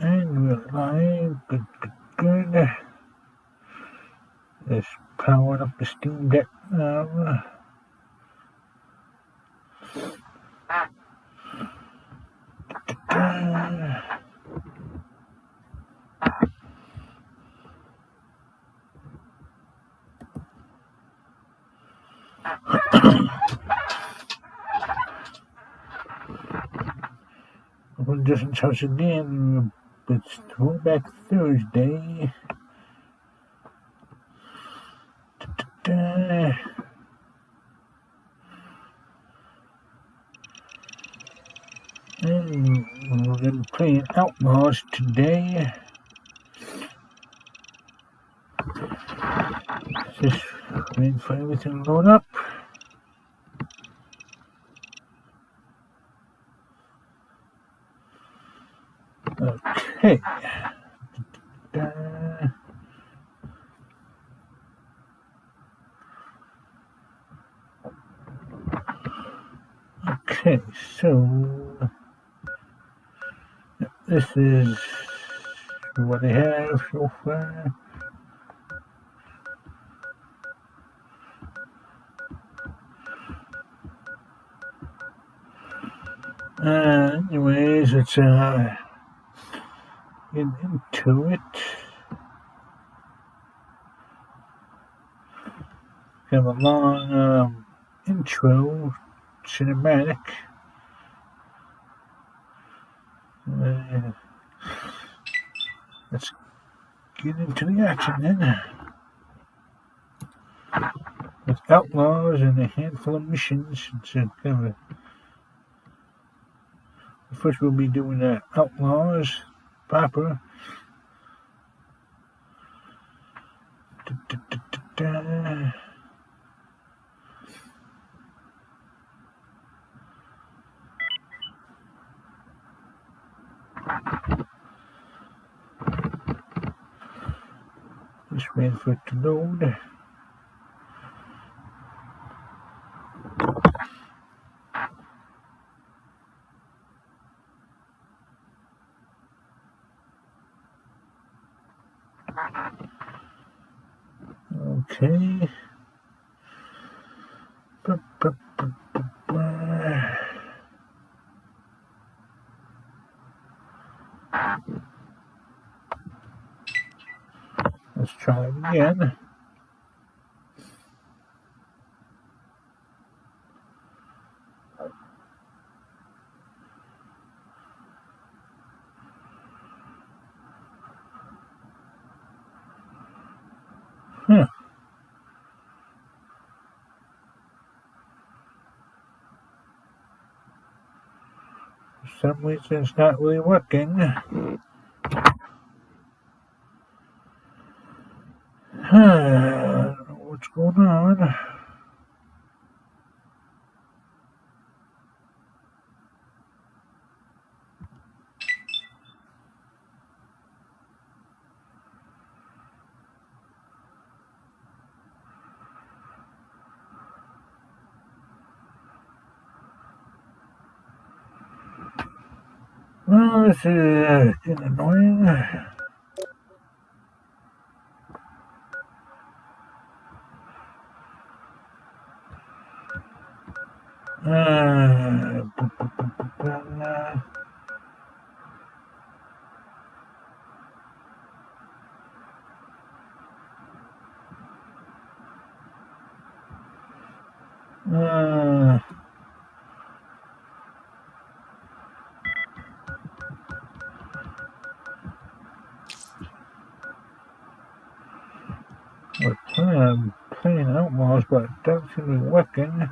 And we're live. Good. Just powered up the Steam Deck now. We'll just touch again. It's Throwback Thursday. And we're going to be playing Outlaws today. Just waiting for everything to load up. Okay. Okay, so this is what I have so far. Anyways, let's get into it. Have a long intro cinematic. Let's get into the action then. With Outlaws and a handful of missions. It's kind of first we'll be doing Outlaws proper. Just waiting for it to load. Okay. Let's try it again. For some reason it's not really working. I don't know what's going on. Well, this is getting annoying. I'm playing Outlaws, but it doesn't seem to be working.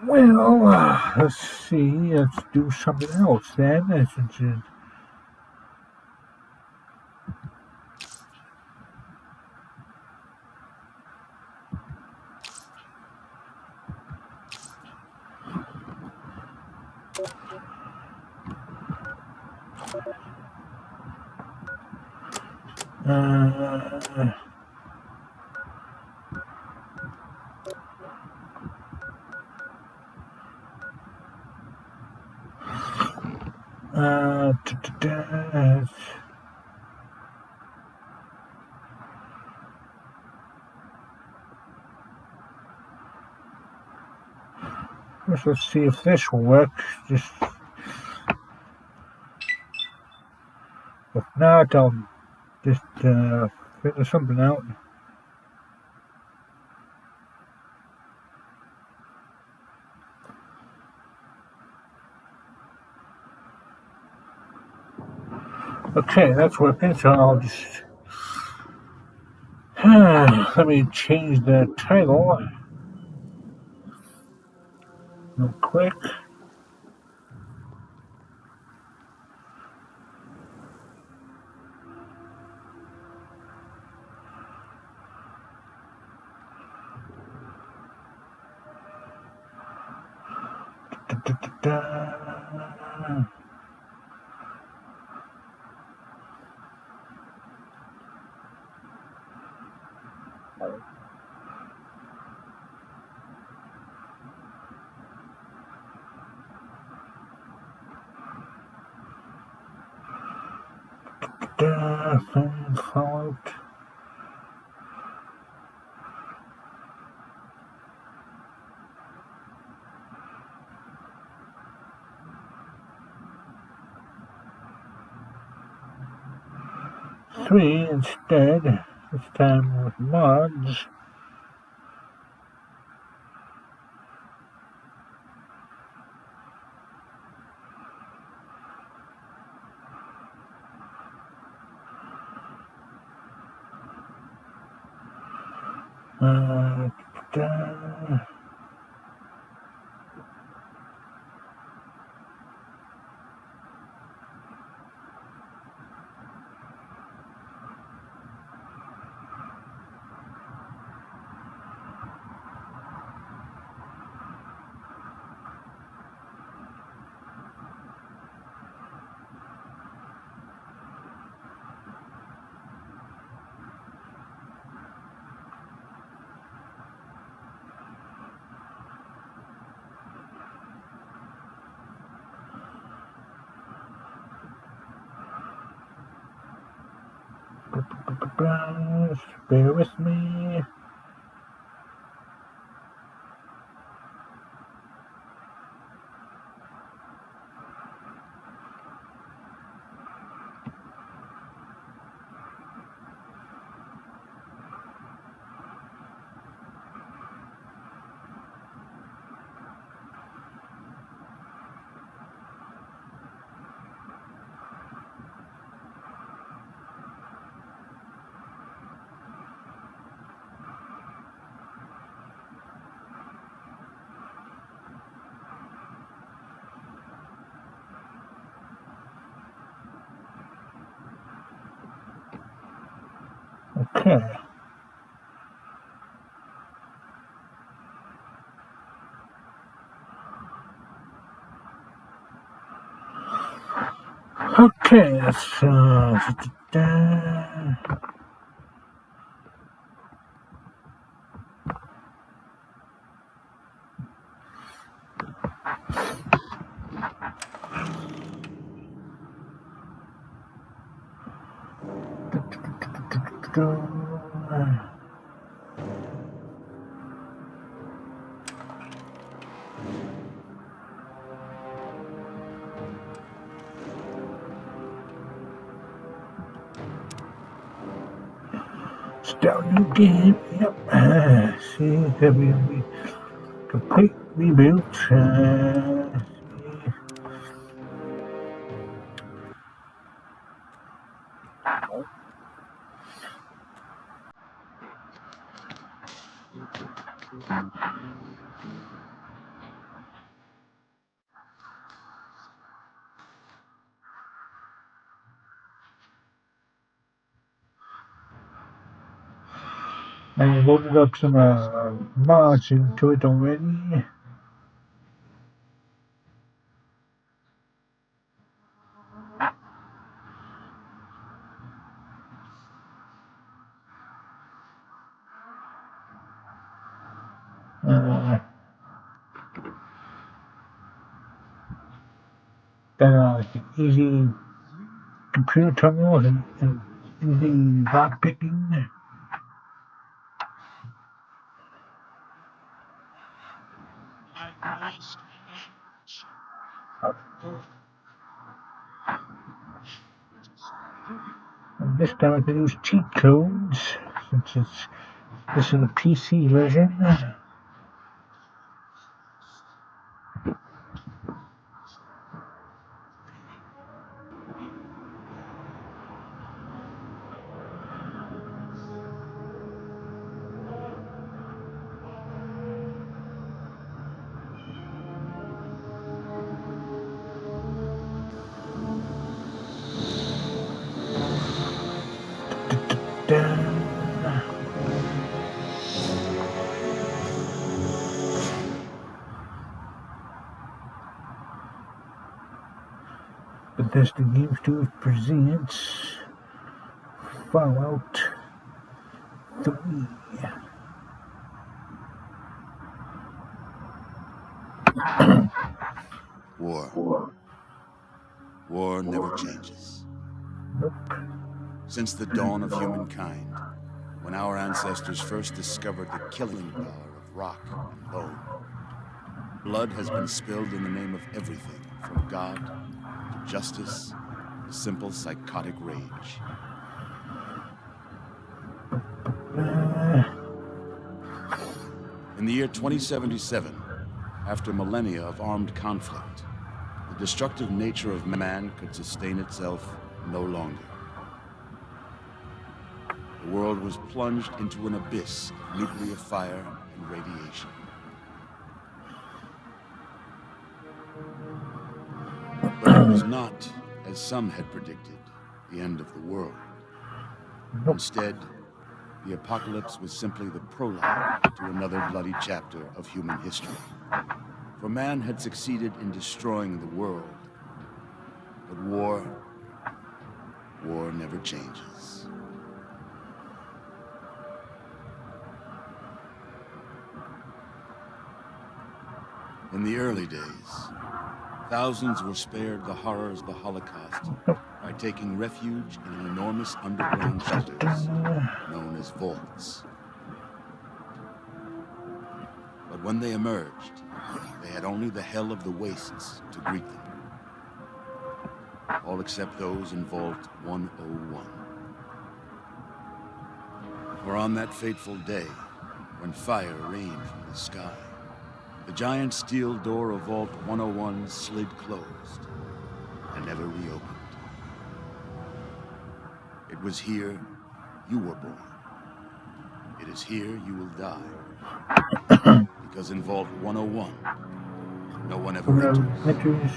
Well, let's see. Let's do something else then. Uh, uh, let's see if this will work. Just if not, I'll just figure something out. Okay, that's working. So I'll just let me change the title real quick. Followed. 3 instead, this time with mods. Uh, bear with me. Okay. Okay, let's start new game. Yep. See, there will be complete reboot. I loaded up some mods into it already. easy computer terminals and easy lock picking. And this time I can use cheat codes since this is the PC version. Bethesda Game Studios presents Fallout 3. War never changes. Nope. Since the dawn of humankind, when our ancestors first discovered the killing power of rock and bone, blood has been spilled in the name of everything from God to justice to simple psychotic rage. In the year 2077, after millennia of armed conflict, the destructive nature of man could sustain itself no longer. The world was plunged into an abyss of nuclear fire and radiation. But it was not, as some had predicted, the end of the world. Instead, the apocalypse was simply the prologue to another bloody chapter of human history. For man had succeeded in destroying the world. But war never changes. In the early days, thousands were spared the horrors of the Holocaust by taking refuge in enormous underground shelters known as vaults. But when they emerged, they had only the hell of the wastes to greet them. All except those in Vault 101. For on that fateful day, when fire rained from the sky, the giant steel door of Vault 101 slid closed and never reopened. It was here you were born. It is here you will die. Because in Vault 101, no one ever enters.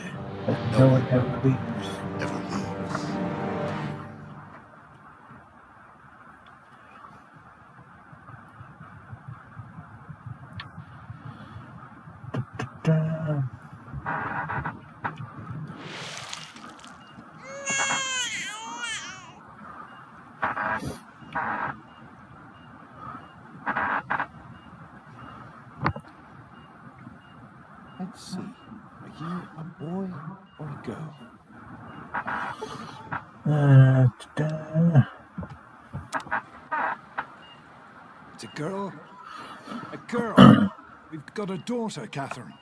No one ever leaves. Ever leaves. Let's see. Are you a boy or a girl? It's a girl. A girl. We've got a daughter, Catherine.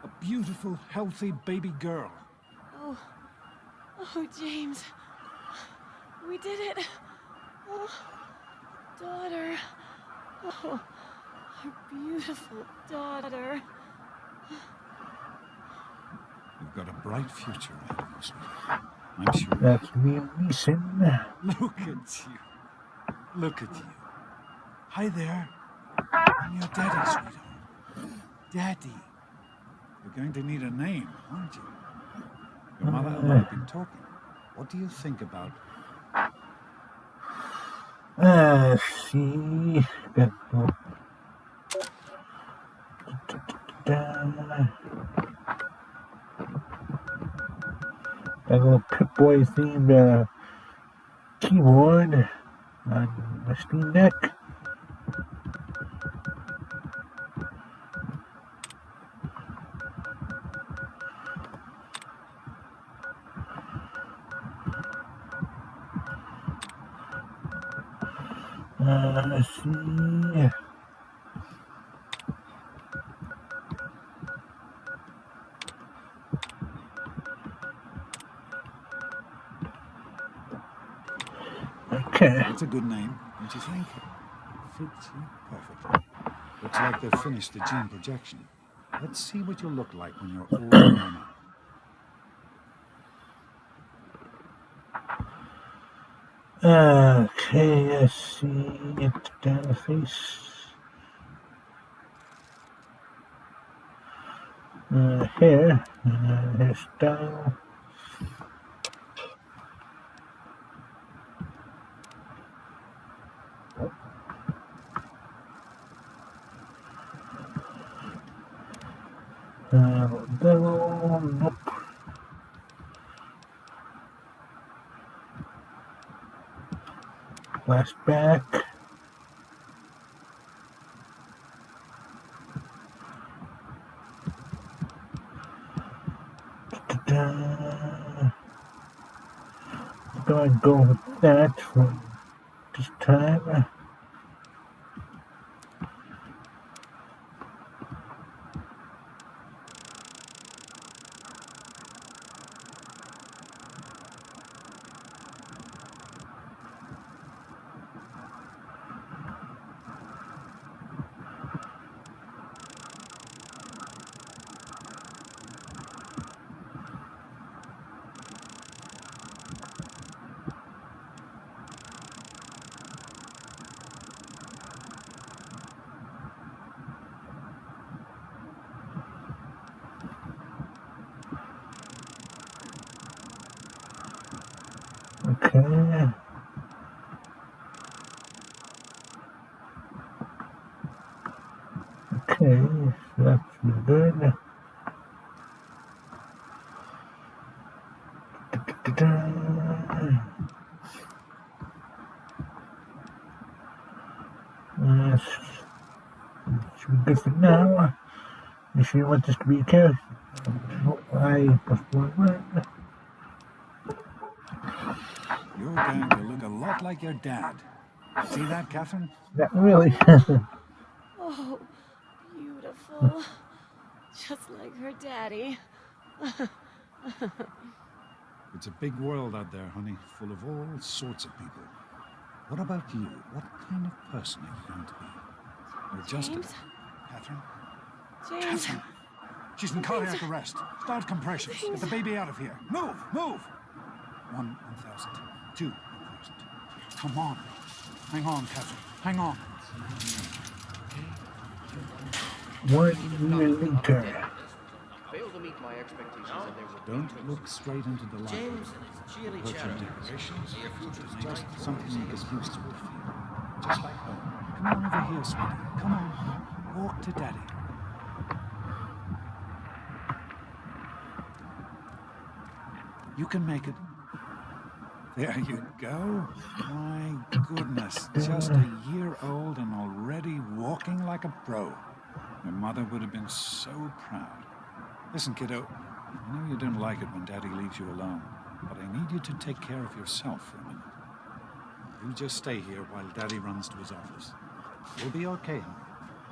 A beautiful, healthy baby girl. Oh, James. We did it. Oh, daughter. Oh, our beautiful daughter. You've got a bright future ahead of you, sweetheart. I'm sure. That's Liam Neeson. Look at you. Look at you. Hi there. I'm your daddy, sweetheart. Daddy. You're going to need a name, aren't you? Your mother and I have been talking. What do you think about... See. That little Pip-Boy themed keyboard on the Steam Deck. Let's see. Okay. That's a good name, don't you think? Fits you perfectly. Looks like they've finished the gene projection. Let's see what you'll look like when you're all grown up. Okay, let's see. Get down the face. Hair. Hairstyle. Devil. Nope. Flashback. Gonna go with that for this time. Okay. Okay, so that's good. That should be good for now. You sure you want this to be a character? I plus one. You're going to look a lot like your dad. See that, Catherine? Not really. Oh, beautiful. Just like her daddy. It's a big world out there, honey, full of all sorts of people. What about you? What kind of person are you going to be? You're just James? Catherine? James. Catherine! She's in cardiac arrest. Start compressions. Get the baby out of here. Move! Move! 1,000. 2,000. Come on. Hang on, Catherine. Hang on. 1 year later. Failed to meet my expectations and there were Don't look straight into the light. James and his cheery Hurt your chatter. decorations. Your future's It's just bright. something you get used to it feel. Just like home. Come on over here, sweetie. Come on. Walk to Daddy. You can make it. There you go. My goodness. Just a year old and already walking like a pro. Your mother would have been so proud. Listen, kiddo. I know you don't like it when Daddy leaves you alone, but I need you to take care of yourself for a minute. You just stay here while Daddy runs to his office. You'll be okay, honey.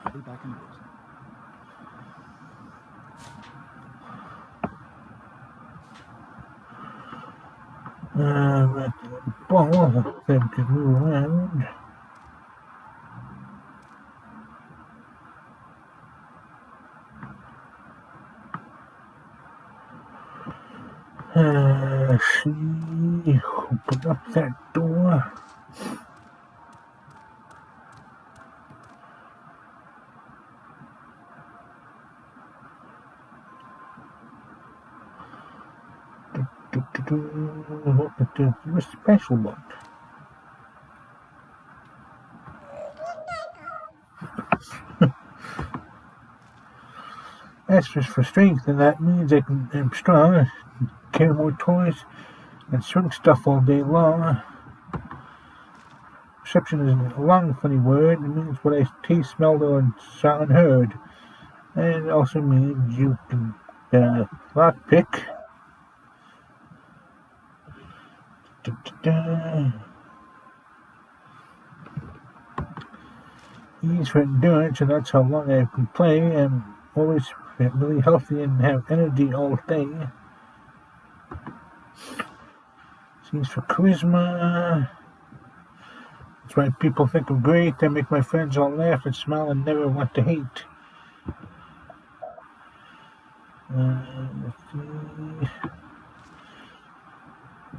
I'll be back in a bit. But the ball said to move around. She opened up that door. Look at the special book. Extras for strength, and that means I'm strong, carry more toys, and swing stuff all day long. Perception is a long, funny word. It means what I taste, smelled, or saw and heard. And it also means you can lockpick. E's for endurance, and that's how long I can play. I'm always really healthy and have energy all day. C's for charisma. That's why people think I'm great. I make my friends all laugh and smile and never want to hate. Let's see.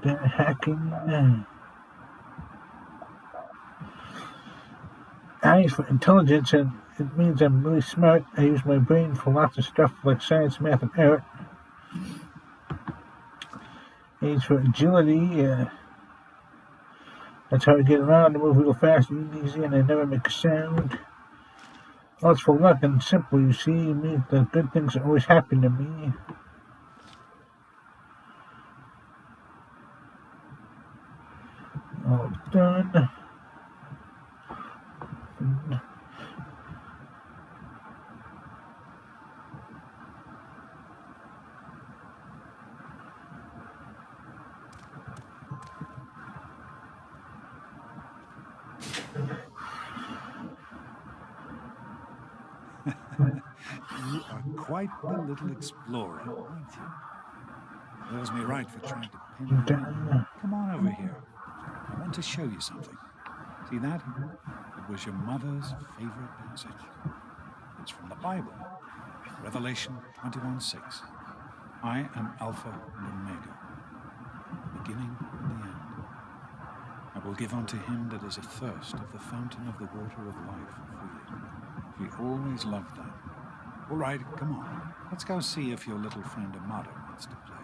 Then hacking. I is for intelligence, and it means I'm really smart. I use my brain for lots of stuff like science, math, and art. A is for agility. That's how I get around. I move real fast and easy, and I never make a sound. Oh, it's for luck and simple, you see. It means that good things always happen to me. All done. You are quite the little explorer, aren't you? Serves me right for trying to pin you in. Come on over here. I want to show you something. See that? It was your mother's favorite passage. It's from the Bible, Revelation 21:6. I am Alpha and Omega, the beginning and the end. I will give unto him that is athirst of the fountain of the water of life freely. We always loved that. All right, come on. Let's go see if your little friend Amada wants to play.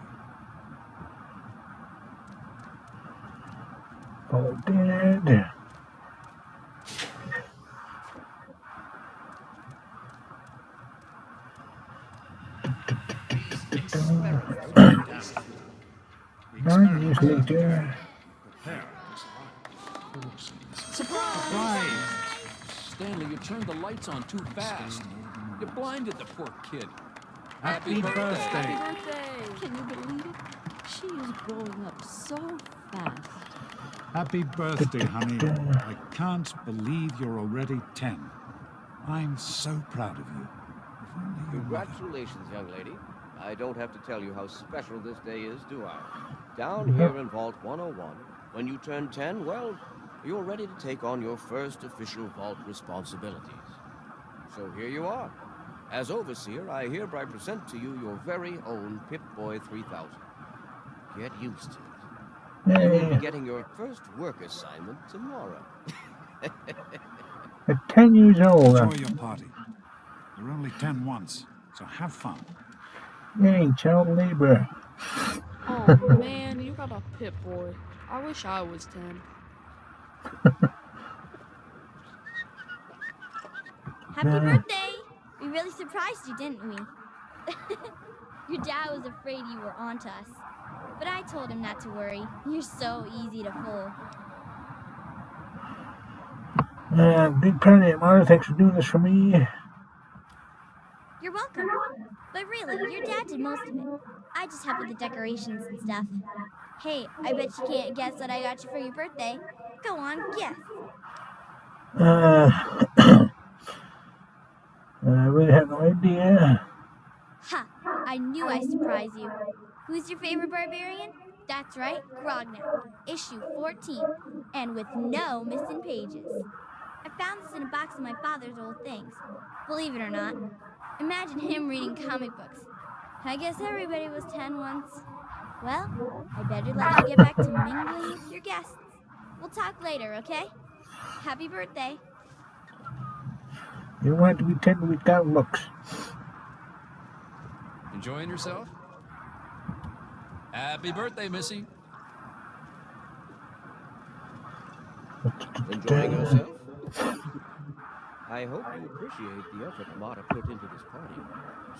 All dead. Experiment down. 9 years later. Prepare to survive. Surprise! Stanley, you turned the lights on too fast. You blinded the poor kid. Happy birthday. Can you believe it? She is growing up so fast. Happy birthday, honey. I can't believe you're already 10. I'm so proud of you. If only your mother. Congratulations, young lady. I don't have to tell you how special this day is, do I? Down here in Vault 101, when you turn 10, well, you're ready to take on your first official vault responsibilities. So here you are. As overseer, I hereby present to you your very own Pip-Boy 3000. Get used to it. You will be getting your first work assignment tomorrow. At 10 years old. Enjoy your party. You're only 10 once, so have fun. Yay, child labor. Oh man, you got a Pip-Boy. I wish I was 10. Happy birthday! We really surprised you, didn't we? Your dad was afraid you were onto us. But I told him not to worry. You're so easy to fool. Big Penny, Mother, thanks for doing this for me. You're welcome. But really, your dad did most of it. I just helped with the decorations and stuff. Hey, I bet you can't guess what I got you for your birthday. Go on, guess. I really have no idea. Ha! I knew I'd surprise you. Who's your favorite barbarian? That's right, Grognak, issue 14, and with no missing pages. I found this in a box of my father's old things. Believe it or not, imagine him reading comic books. I guess everybody was 10 once. Well, I better let you get back to mingling with your guests. We'll talk later, okay? Happy birthday. You want to be 10 with comic books. Enjoying yourself? Happy birthday, Missy. Enjoying yourself? I hope you appreciate the effort Amada put into this party.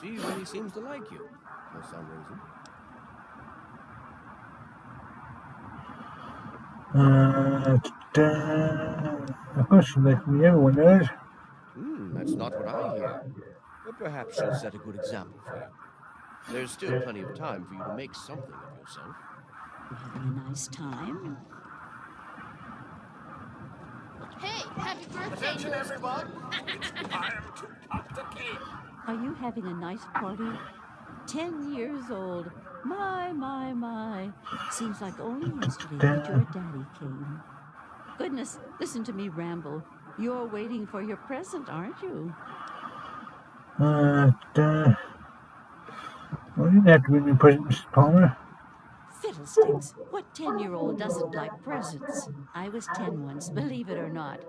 She really seems to like you, for some reason. Of course, like me, everyone does. That's not what I hear. But perhaps she'll set a good example for you. There's still plenty of time for you to make something of yourself. You having a nice time? Hey, happy birthday, Attention, Nose. everyone! It's time to cut the cake! Are you having a nice party? 10 years old. My. Seems like only yesterday that your daddy came. Goodness, listen to me ramble. You're waiting for your present, aren't you? Well, you didn't have to bring me a present, Mrs. Palmer. Fiddlesticks! What 10-year-old doesn't like presents? I was 10 once, believe it or not.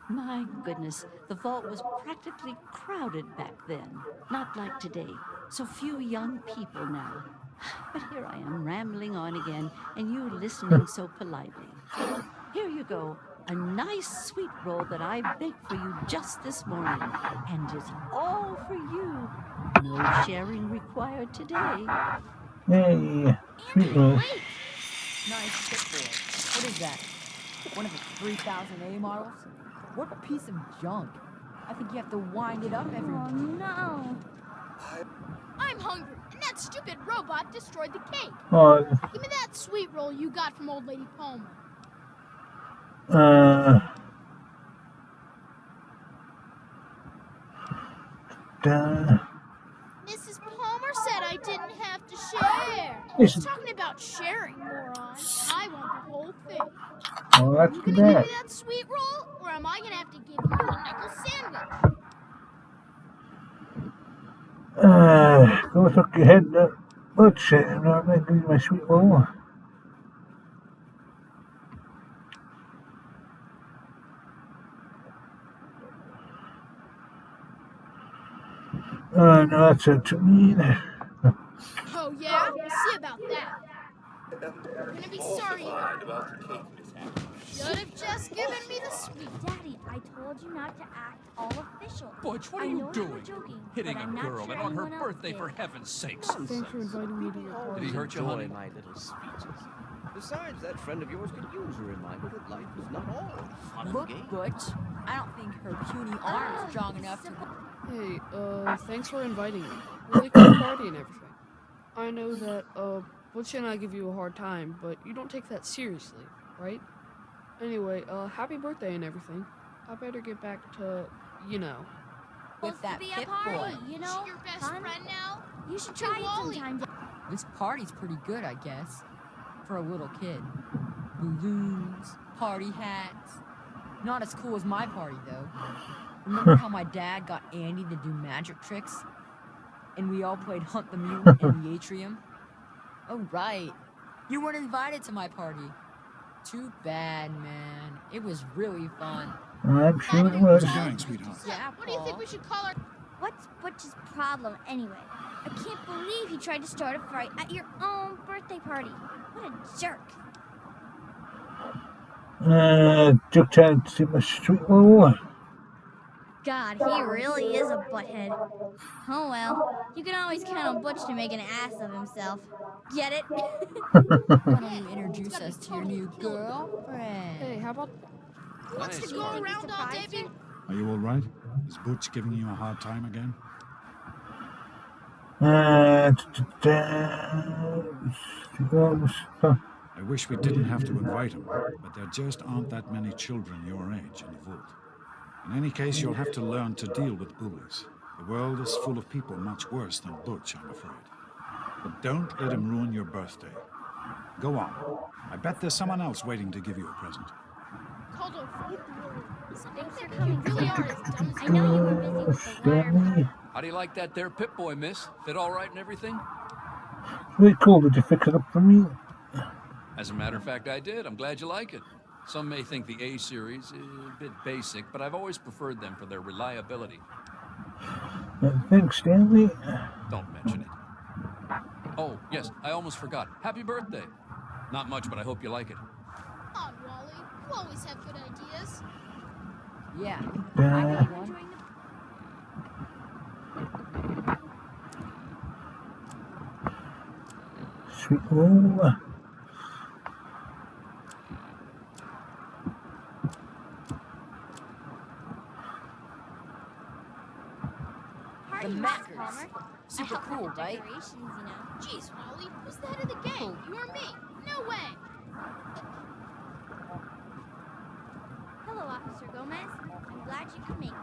My goodness, the vault was practically crowded back then. Not like today. So few young people now. But here I am rambling on again, and you listening so politely. Here you go. A nice sweet roll that I baked for you just this morning. And it's all for you. No sharing required today. Hey, sweet Andy, roll. wait! Nice Pip Boy. What is that? One of the 3000A models? What a piece of junk. I think you have to wind it up every Oh no. I'm hungry, and that stupid robot destroyed the cake. Oh, Give me that sweet roll you got from Old Lady Palmer. Mrs. Palmer said I didn't have to share. Who's talking about sharing, moron? I want the whole thing. well, that's You too gonna give bad. me that sweet roll, or am I gonna have to give you a knuckle sandwich? Go tuck your head up. Let's say I'm not going to give you my sweet roll. No, that's it to me. Oh yeah? We'll see about that. You're gonna be sorry you Falsified about the cake mishap. should have just given me the sweet. Daddy, I told you not to act all official. Butch, what I are know you were doing? joking, Hitting but a I'm not girl sure and on her anyone else birthday, did. for heaven's sakes. Nonsense. Thanks for inviting me to your party. Did he hurt you, Enjoy honey? my little speeches. Besides, that friend of yours could use a reminder that life is not all fun and Look, games. Butch. I don't think her puny arm is strong enough to... Hey, thanks for inviting me. Really cool party and everything. I know that, Butch and I give you a hard time, but you don't take that seriously, right? Anyway, happy birthday and everything. I better get back to, you know. With Supposed that to be a Pip party, Boy. you know? Your best Fun. friend now? You should try it Wally. sometime. This party's pretty good, I guess. For a little kid. Balloons, party hats. Not as cool as my party, though. Remember how my dad got Andy to do magic tricks? And we all played Hunt the Mule in the atrium? Oh, right. You weren't invited to my party. Too bad, man. It was really fun. I'm sure it was. How's it going, sweetheart? Yeah, What do you think Paul. we should call our... What's Butch's problem anyway? I can't believe he tried to start a fight at your own birthday party. What a jerk. Just had to see my sweet roll. God, he really is a butthead. Oh well, you can always count on Butch to make an ass of himself. Get it? Why don't you introduce us to your new girlfriend? Hey, how about... Nice to go party. around all day being... Are you all right? Is Butch giving you a hard time again? I wish we didn't have to invite him, but there just aren't that many children your age in the vault. In any case, you'll have to learn to deal with bullies. The world is full of people much worse than Butch, I'm afraid. But don't let him ruin your birthday. Go on. I bet there's someone else waiting to give you a present. Caldo, Thanks for coming. you really are as dumb as I know you were busy with the wire. How do you like that there Pip Boy, miss? Fit all right and everything? Very cool. Did you fix it up for me? As a matter of fact, I did. I'm glad you like it. Some may think the A series is a bit basic, but I've always preferred them for their reliability. Thanks, Stanley. Don't mention it. Oh, yes, I almost forgot. Happy birthday. Not much, but I hope you like it. Come on, Wally. You always have good ideas. Yeah, I I know got you're one. enjoying the Sweet roll. party, The Mrs. Mackers. Palmer. Super I helped cool, with the right? decorations, you know. Jeez, Wally. Who's the head of the gang? You or me? No way. Hello, Hello, Officer Gomez. I'm glad you could make it.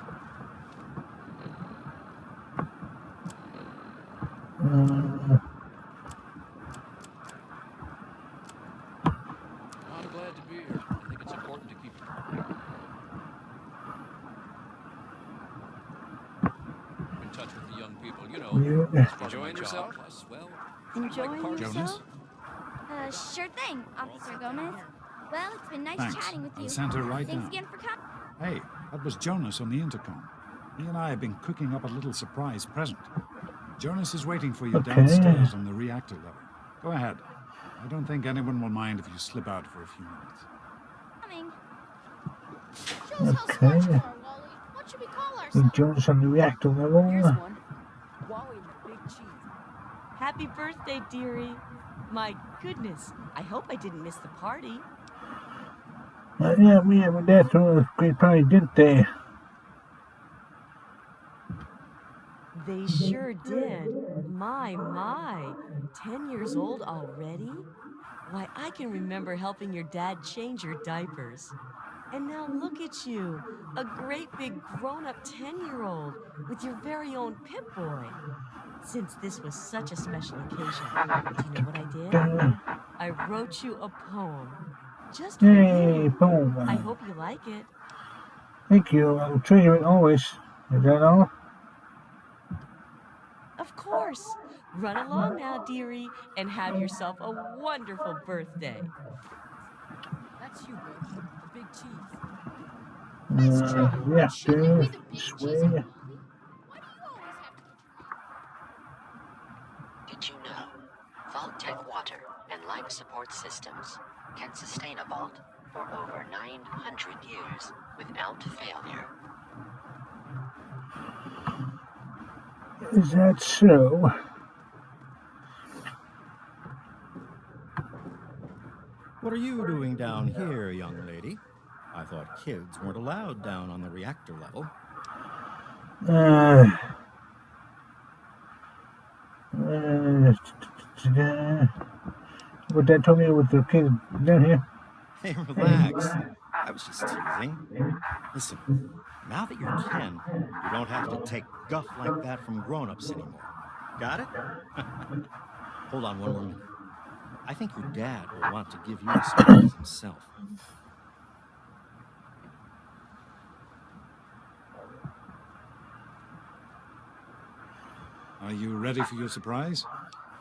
I'm glad to be here. I think it's important to keep in touch with the young people. You know, Yeah. enjoying yourself. Plus, well, Enjoying parties. yourself? Sure thing, Officer Gomez. Well, it's been nice Thanks. chatting with you. I'll send her right Thanks down. again for coming. Hey, that was Jonas on the intercom. He and I have been cooking up a little surprise present. Jonas is waiting for you Okay. downstairs on the reactor level. Go ahead. I don't think anyone will mind if you slip out for a few minutes. Coming. Show us how smart you Okay. are, Wally. What should we call He ourselves? joins on the reactor level. Here's one. Wally and the Big Cheese. Happy birthday, dearie. My goodness, I hope I didn't miss the party. Yeah, me and my dad threw a great party, didn't they? They sure did. My. 10 years old already? Why, I can remember helping your dad change your diapers. And now look at you, a great big grown-up 10-year-old with your very own Pip-Boy. Since this was such a special occasion, do you know what I did? I wrote you a poem. Just for Yay, you. boom. I hope you like it. Thank you. I'll treasure it always. Is that all? Of course. Run along now, dearie, and have yourself a wonderful birthday. That's you, Bill. The Big Cheese. Nice try. Shouldn't it be Reactor. the Big Cheese Swing. and Wally? Why do you always have to put your name? Did you know Vault-Tec water and life support systems can sustain a vault for over 900 years without failure? Is that so? What are you doing down here, young lady? I thought kids weren't allowed down on the reactor level. What Dad told me with the kid down here. Hey, relax. I was just teasing. Listen, now that you're 10, you don't have to take guff like that from grown-ups anymore. Got it? Hold on one more minute. I think your dad will want to give you a surprise himself. Are you ready for your surprise?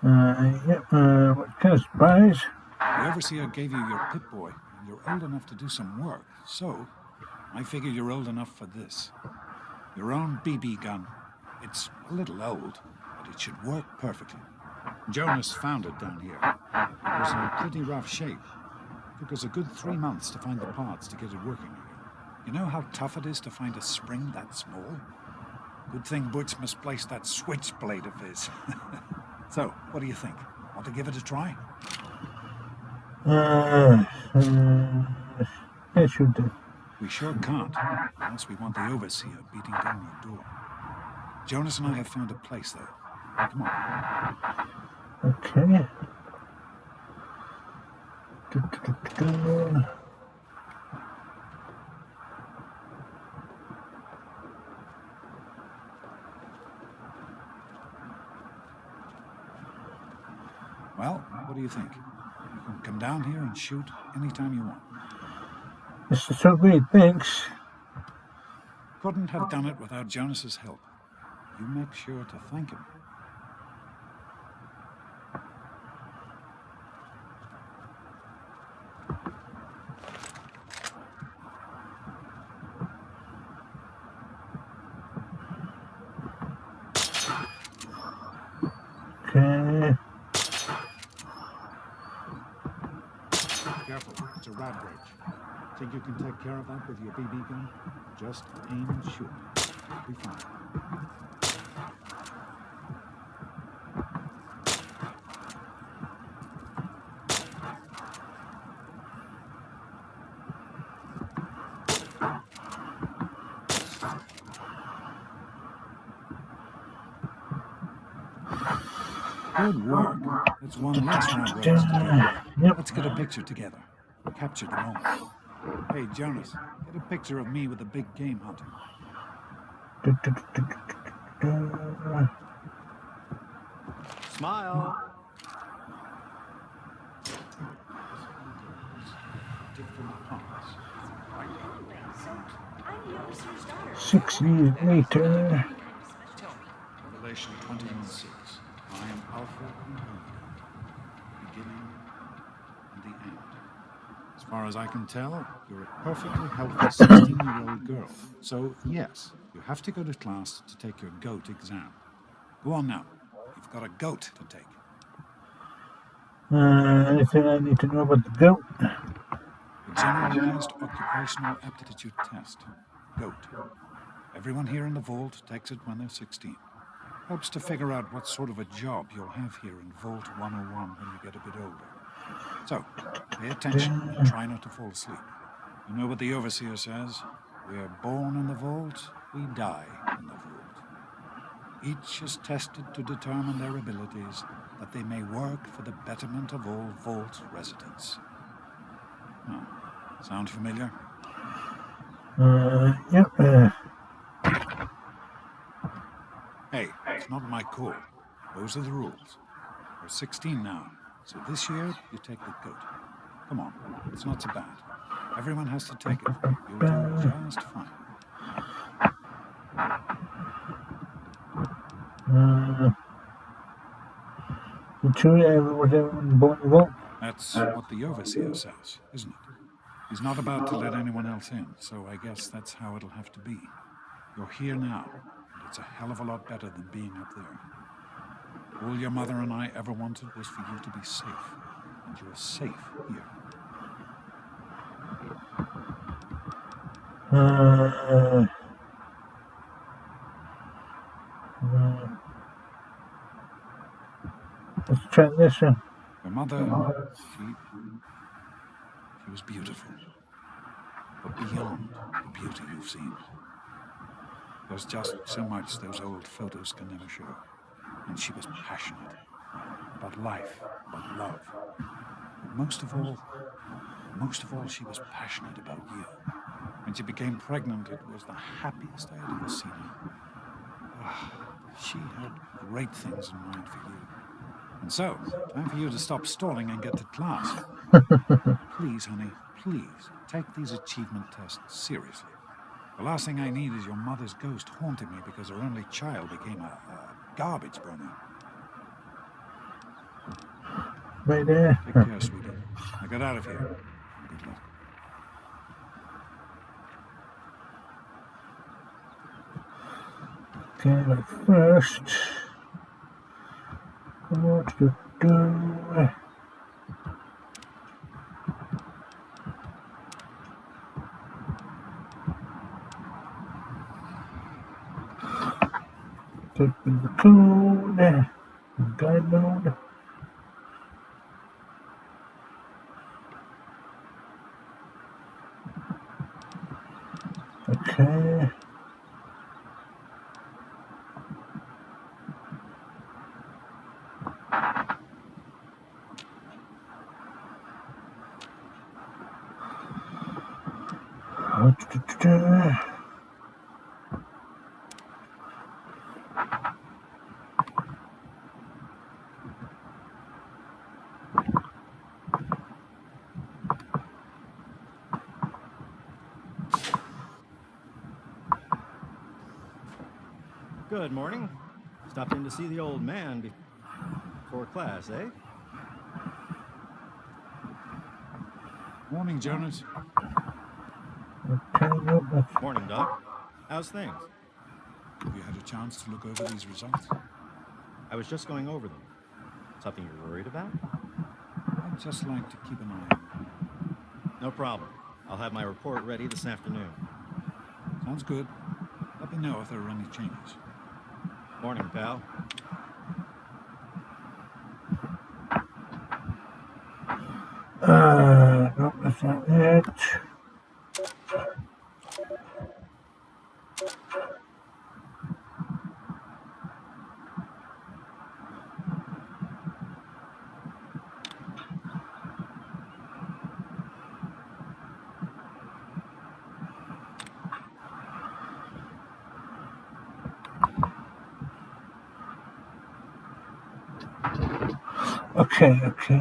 What kind of surprise? The Overseer gave you your Pip-Boy, and you're old enough to do some work. So, I figure you're old enough for this. Your own BB gun. It's a little old, but it should work perfectly. Jonas found it down here. It was in pretty rough shape. Took us a good 3 months to find the parts to get it working again. You know how tough it is to find a spring that small? Good thing Butch misplaced that switchblade of his. So, what do you think? Want to give it a try? Yes, you do. We sure can't, unless we want the Overseer beating down your door. Jonas and I have found a place, though. Come on. Okay. Well, what do you think? You can come down here and shoot anytime you want. This is so great, thanks. Couldn't have done it without Jonas's help. You make sure to thank him. Okay. Careful, it's a rad bridge. Think you can take care of that with your BB gun? Just aim and shoot. You'll be fine. Good work. That's one less rad bridge to do. Yep. Let's get a picture together. Capture the moment. Hey, Jonas, get Get a picture of me with a big game hunter. Smile. Different parts. Right. I'm the overseer's daughter. 6 years later. Tell me. Revelation 21:6. I am Alpha and Omega, the beginning and the end. As far as I can tell, you're a perfectly healthy 16-year-old girl. So, yes, you have to go to class to take your GOAT exam. Go on now. You've got a GOAT to take. Anything I need to know about the goat? The Generalized Occupational Aptitude Test. GOAT. Everyone here in the vault takes it when they're 16. Helps to figure out what sort of a job you'll have here in Vault 101 when you get a bit older. So, pay attention and try not to fall asleep. You know what the overseer says? We are born in the vault, we die in the vault. Each is tested to determine their abilities, that they may work for the betterment of all vault residents. Oh, sound familiar? Yep. Hey, it's not my call. Those are the rules. You're 16 now, so this year you take the GOAT. Come on, it's not so bad. Everyone has to take it. You'll do just fine. You sure everyone born in the vault? That's what the overseer says, isn't it? He's not about to let anyone else in, so I guess that's how it'll have to be. You're here now, and it's a hell of a lot better than being up there. All your mother and I ever wanted was for you to be safe, and you're safe here. Let's try this one. Your mother, she was beautiful. But beyond the beauty you've seen. There's just so much those old photos can never show. And she was passionate. About life, about love. But most of all, she was passionate about you. When she became pregnant, it was the happiest I had ever seen her. She had great things in mind for you. And so, time for you to stop stalling and get to class. Please, honey, please, take these achievement tests seriously. The last thing I need is your mother's ghost haunting me because her only child became a garbage burner. Right there. Take care, sweetie. Now get out of here. Good luck. Okay, but first, what to do? Type in the code, guide mode. Okay. What to do? Good morning. Stopped in to see the old man before class, eh? Morning, Jonas. Morning, Doc. How's things? Have you had a chance to look over these results? I was just going over them. Something you're worried about? I'd just like to keep an eye on them. No problem. I'll have my report ready this afternoon. Sounds good. Let me know if there are any changes. Morning, pal. No, that's not it. Okay. Okay,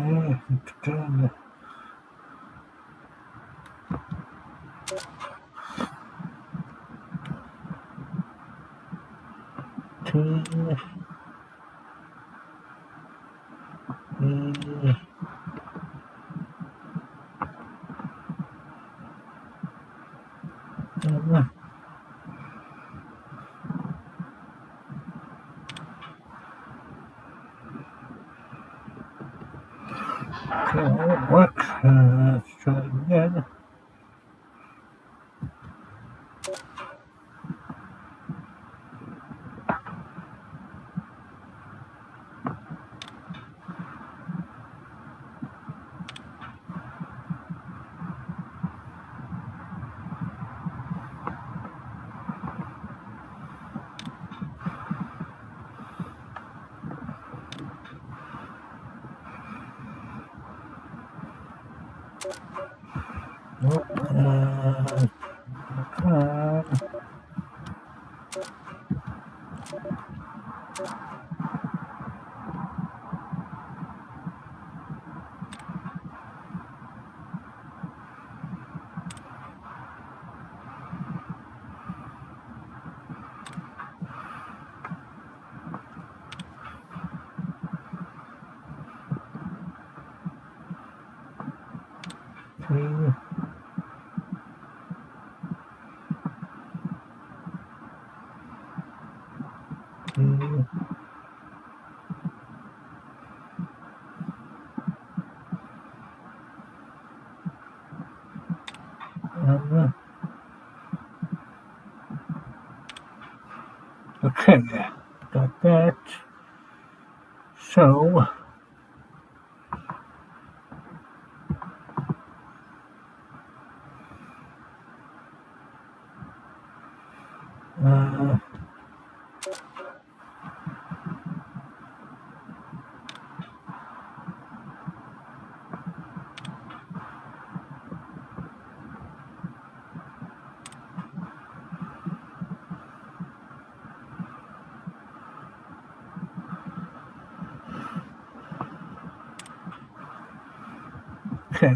that won't work. Let's try it again. Nope. Come on. Three. Okay, got that. So, okay.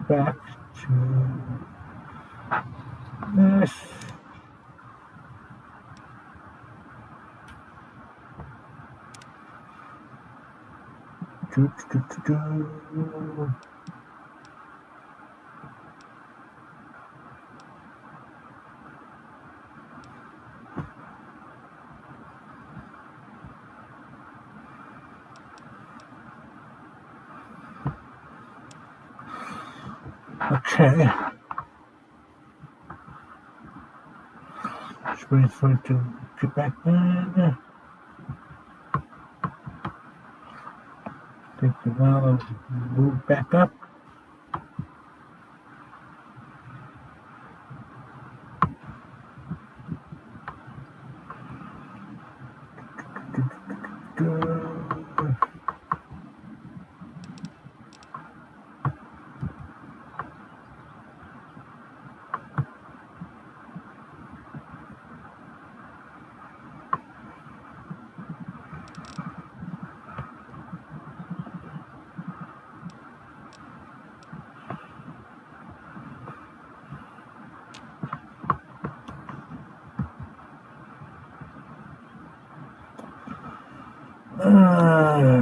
Back to this. Okay. Just waiting for it to get back in. Take the valve, move back up.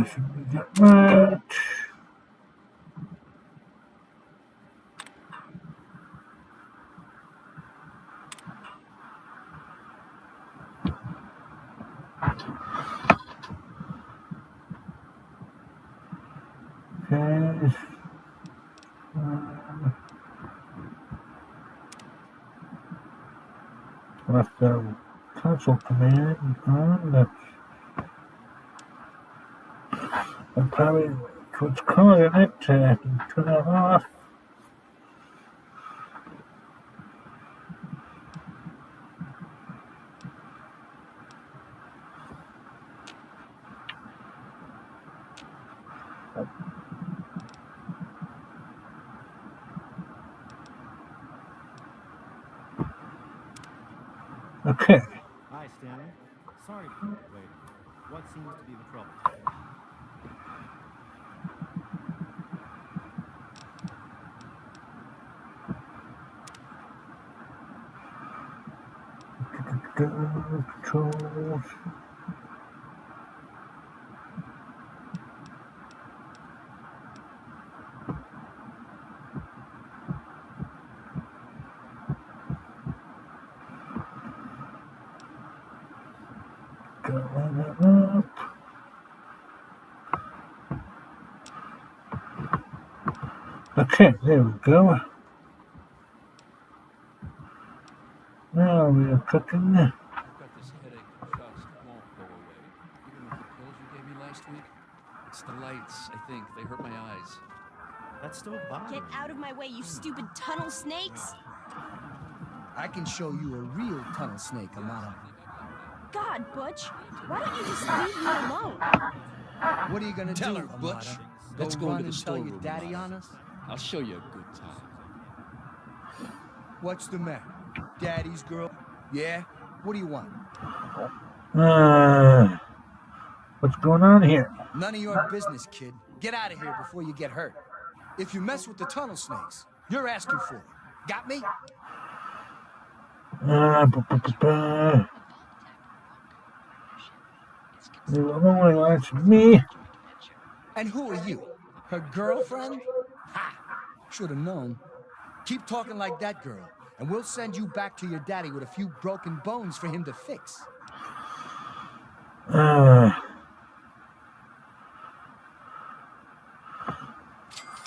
Should be that right. Okay. Left the console command on. That's probably what's causing it. I can turn it off. Okay. Hi, Stanley. Sorry to keep you waiting. What seems to be the trouble today? Controls. Going up. Okay, there we go. Now we are cooking. I've got this headache that just won't go away, even with the pills you gave me last week. It's the lights, I think. They hurt my eyes. That's still bothering Get out of my way, you stupid tunnel snakes! I can show you a real tunnel snake, Amata. God, Butch, why don't you just leave me alone? What are you gonna Tell do, her, Amata? Butch. Go Let's go run into the and tell your storeroom, daddy Amata. on us? I'll show you a good time. What's the matter? Daddy's girl? Yeah? What do you want? What's going on here? None of your business, kid. Get out of here before you get hurt. If you mess with the tunnel snakes, you're asking for it. Got me? They will only watch me. And who are you? Her girlfriend? Ha! Should have known. Keep talking like that girl, and we'll send you back to your daddy with a few broken bones for him to fix.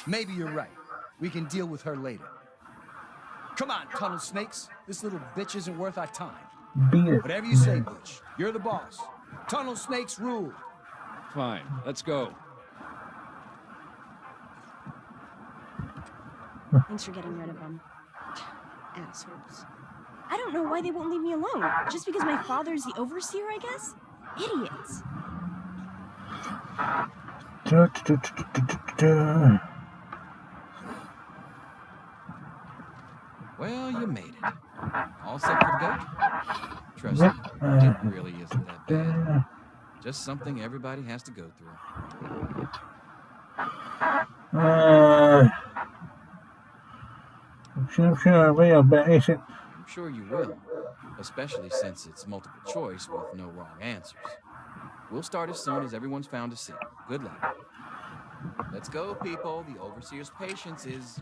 Maybe you're right. We can deal with her later. Come on, tunnel snakes. This little bitch isn't worth our time. Beat it. Whatever you say, Butch. You're the boss. Tunnel snakes rule. Fine, let's go. Thanks for getting rid of them. Assholes. I don't know why they won't leave me alone. Just because my father's the overseer, I guess? Idiots. Well, you made it. All set for the goat? Trust Yep. me, it really isn't that bad. Just something everybody has to go through. Sure, real basic. I'm sure you will, especially since it's multiple choice with no wrong answers. We'll start as soon as everyone's found a seat. Good luck. Let's go, people. The overseer's patience is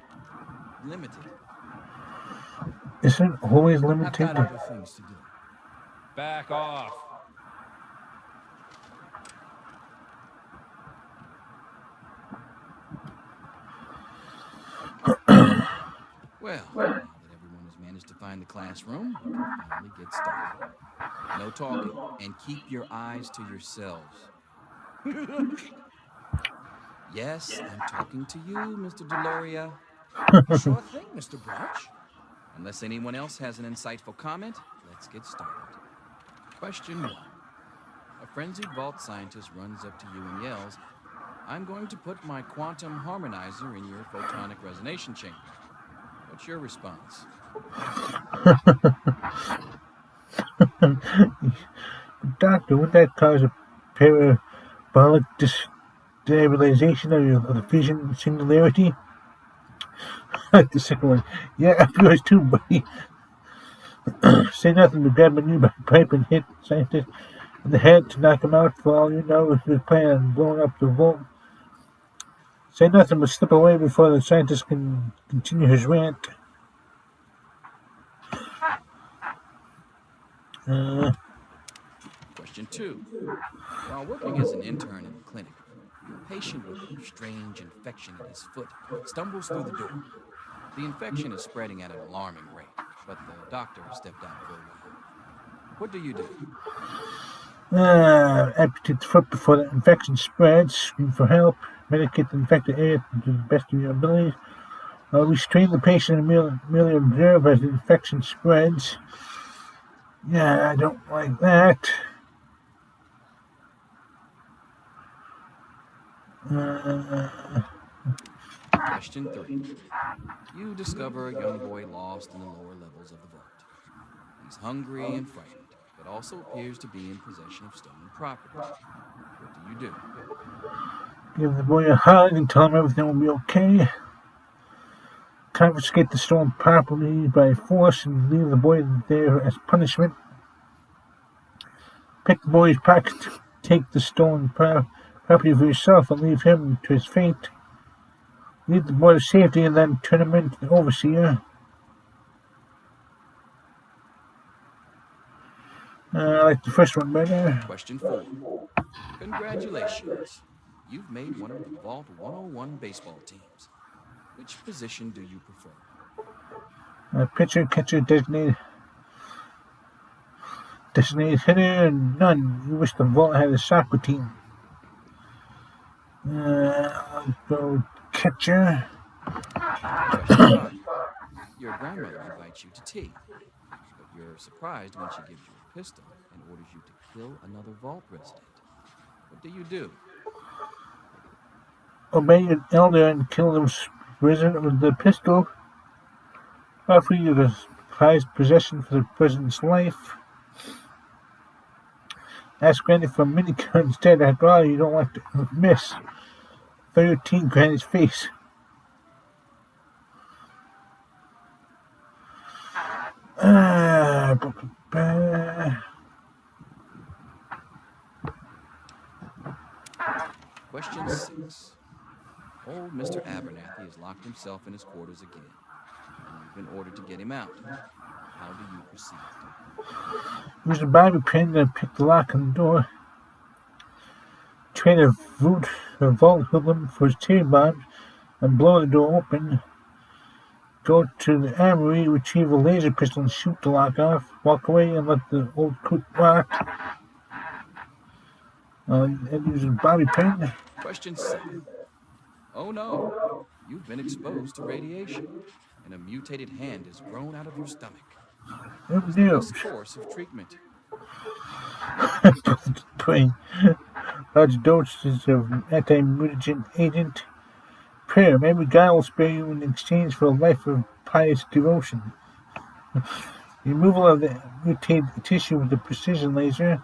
limited. Isn't always I've limited. got other things to do. Back off. Well, now that everyone has managed to find the classroom, we can finally get started. No talking, and keep your eyes to yourselves. Yes, I'm talking to you, Mr. Deloria. Sure thing, Mr. Branch. Unless anyone else has an insightful comment, let's get started. Question 1. A frenzied vault scientist runs up to you and yells, "I'm going to put my quantum harmonizer in your photonic resonation chamber." What's your response? Doctor, would that cause a parabolic destabilization of the fusion singularity? The second one. Yeah, of yours too, buddy. Say nothing but grab a new pipe and hit the scientist in the head to knock him out. For all you know, if you plan on blowing up the vault. Say nothing but slip away before the scientist can continue his rant. Question 2. While working as an intern in the clinic, a patient with a strange infection in his foot stumbles through the door. The infection is spreading at an alarming rate, but the doctor stepped out for a while. What do you do? Amputate the foot before the infection spreads. Scream for help. Medicate the infected area to the best of your abilities. Restrain the patient and merely observe as the infection spreads. Yeah, I don't like that. Question 3. You discover a young boy lost in the lower levels of the vault. He's hungry and frightened, but also appears to be in possession of stolen property. What do you do? Give the boy a hug and tell him everything will be okay. Confiscate the stolen property by force and leave the boy there as punishment. Pick the boy's pocket, take the stolen property for yourself and leave him to his fate. Lead the boy to safety and then turn him into the overseer. I like the first one better. Question 4. Congratulations. You've made one of the Vault 101 baseball teams. Which position do you prefer? Pitcher, catcher, designated hitter, none. You wish the Vault had a soccer team. I'll go catcher. Question 5. Your grandmother invites you to tea, but you're surprised when she gives you a pistol and orders you to kill another Vault resident. What do you do? Obey an elder and kill the resident with the pistol. Offer you the prized possession for the president's life. Ask Granny for a minigun instead. After all, you don't want to miss 13 Granny's face. Question 6. Old Mr. Abernathy has locked himself in his quarters again, and you've been ordered to get him out. How do you proceed? Use a bobby pin to pick the lock on the door. Train a vault hoodlum for his cherry bombs and blow the door open. Go to the armory, retrieve a laser pistol and shoot the lock off. Walk away and let the old coot rot. And use a bobby pin. Question 7. Oh no, you've been exposed to radiation, and a mutated hand has grown out of your stomach. What is the best course of treatment? Putting large doses of anti-mutagen agent. Prayer, maybe God will spare you in exchange for a life of pious devotion. Removal of the mutated tissue with a precision laser.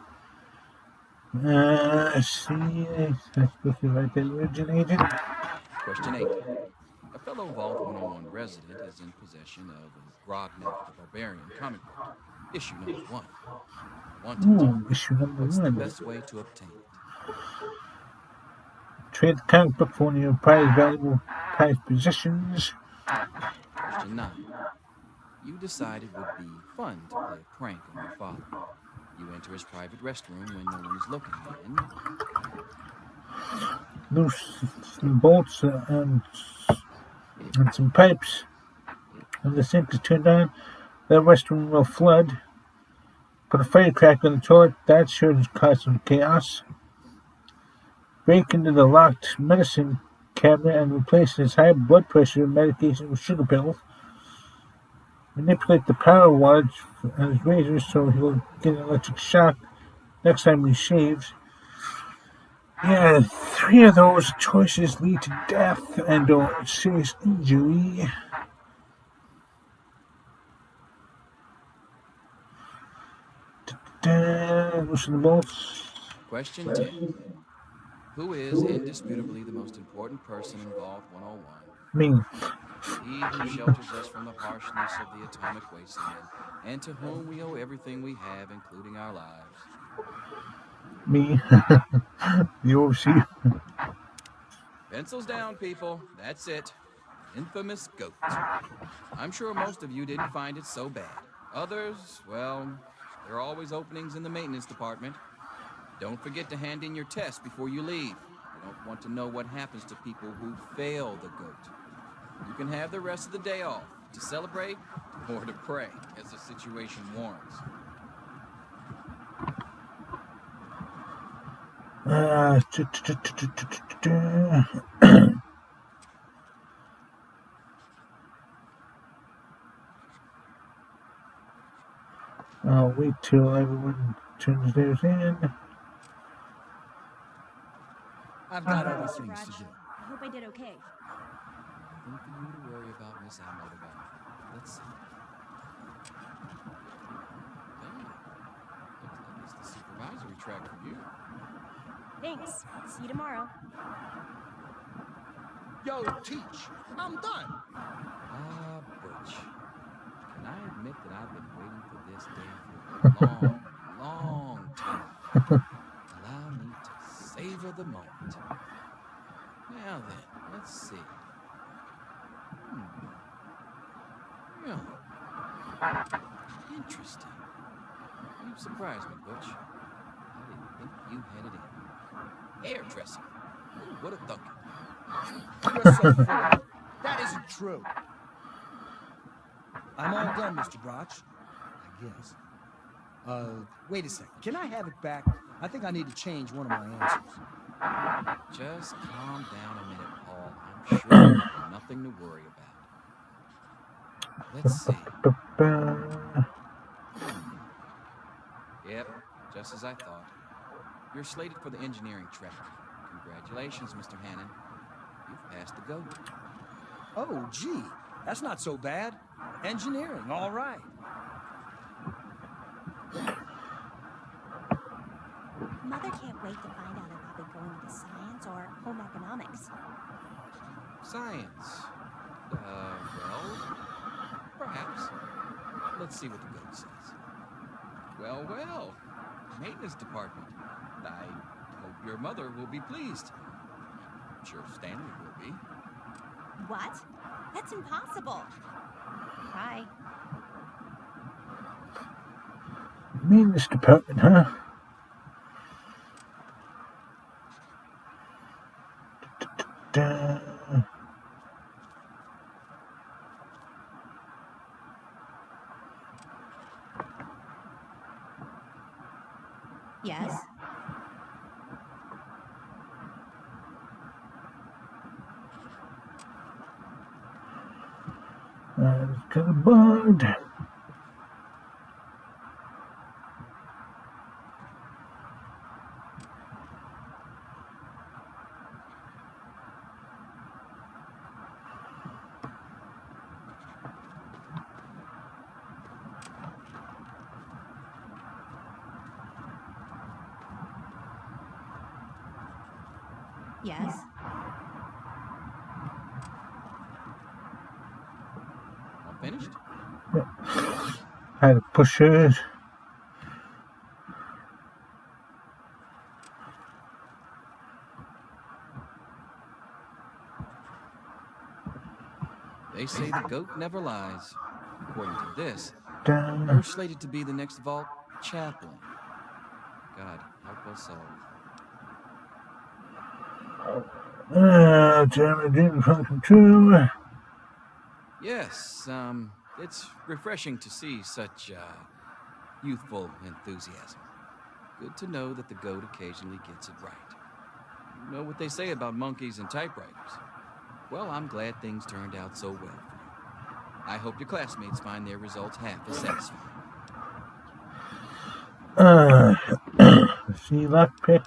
I'm supposed to write that mutagen agent. Question 8. A fellow Vault 101 resident is in possession of a Grognak the Barbarian comic book, issue number 1. I want it. Ooh, issue number What's 1. the best way to obtain it? Trade the comic book for one of your valuable prized possessions. Question 9. You decide it would be fun to play a prank on your father. You enter his private restroom when no one is looking, and loose some bolts and some pipes. When the sink is turned on, the restroom will flood. Put a firecracker in the toilet. That sure to cause some chaos. Break into the locked medicine cabinet and replace his high blood pressure medication with sugar pills. Manipulate the power wattage on his razor so he'll get an electric shock next time he shaves. Yeah, 3 of those choices lead to death and or serious injury. Loosen the bolts. Question 10. Who is indisputably the most important person in Vault 101? Me. He who shelters us from the harshness of the atomic wasteland, and to whom we owe everything we have, including our lives. Me. The overseer. Pencils down, people. That's it. Infamous goat. I'm sure most of you didn't find it so bad. Others, well, there are always openings in the maintenance department. Don't forget to hand in your test before you leave. I don't want to know what happens to people who fail the goat. You can have the rest of the day off to celebrate or to pray, as the situation warrants. I'll wait till everyone turns theirs in. I've got other things to do. I hope I did okay. Nothing for you to worry about, Miss Almodovar. Let's see. advisory track for you. Thanks. See you tomorrow. Yo, Teach, I'm done. Ah, Butch. Can I admit that I've been waiting for this day for a long, long time? Allow me to savor the moment. Now then, let's see. Really? Interesting. You've surprised me, Butch. I didn't think you had it in. Hairdressing. Ooh, what a thunking. You're so full of it. That isn't true. I'm all done, Mr. Broch. I guess. Wait a second. Can I have it back? I think I need to change one of my answers. Just calm down a minute, Paul. I'm sure you have nothing to worry about. Let's see. Yep, just as I thought. You're slated for the engineering track. Congratulations, Mr. Hannon. You've passed the GOAT. Oh, gee. That's not so bad. Engineering, all right. Mother can't wait to find out if I'll be going into science or home economics. Science. Well, perhaps. Let's see what the GOAT says. Well. Maintenance department. I hope your mother will be pleased. I'm sure Stanley will be. What? That's impossible. Bye. Maintenance department, huh? Yes. To the board. Yes. All finished? Had to push hers. They say the GOAT never lies. According to this, Down. you're slated to be the next vault chaplain. God help us all. German dream come true. Yes, it's refreshing to see such youthful enthusiasm. Good to know that the GOAT occasionally gets it right. You know what they say about monkeys and typewriters. Well, I'm glad things turned out so well for you. I hope your classmates find their results half as satisfying. See lockpick.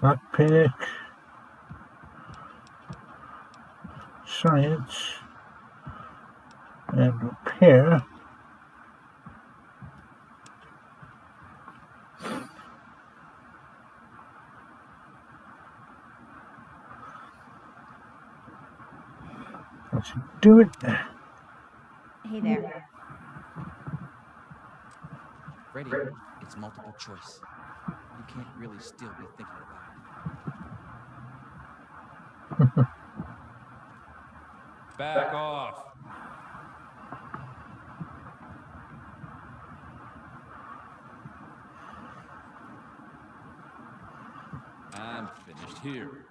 Lockpick. Science. And repair. That should do it. Hey there. Freddy, it's multiple choice. You can't really still be thinking about it. Back off. I'm finished here.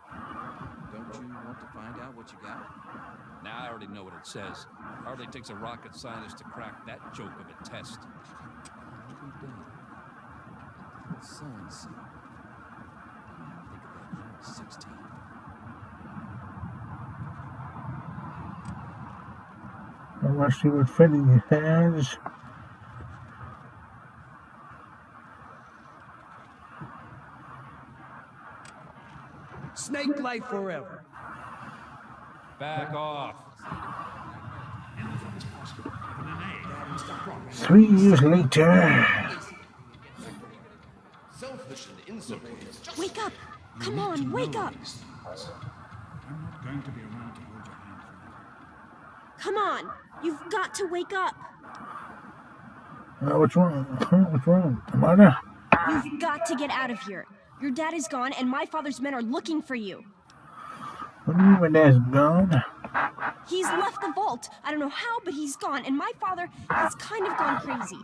Don't you want to find out what you got? Now I already know what it says. Hardly takes a rocket scientist to crack that joke of a test. I'll be done. Little so-and-so. Think of that when I was 16. I want to see what Freddy has. Snake Snake life forever. Back off. 3 years later. Selfish and insubordinate. Wake up! Come on, wake up! I'm not going to be around to hold your hand forever. Come on! You've got to wake up! What's wrong? What's wrong? Amanda? You've got to get out of here. Your dad is gone, and my father's men are looking for you. What do you mean my dad's gone? He's left the vault. I don't know how, but he's gone, and my father has kind of gone crazy.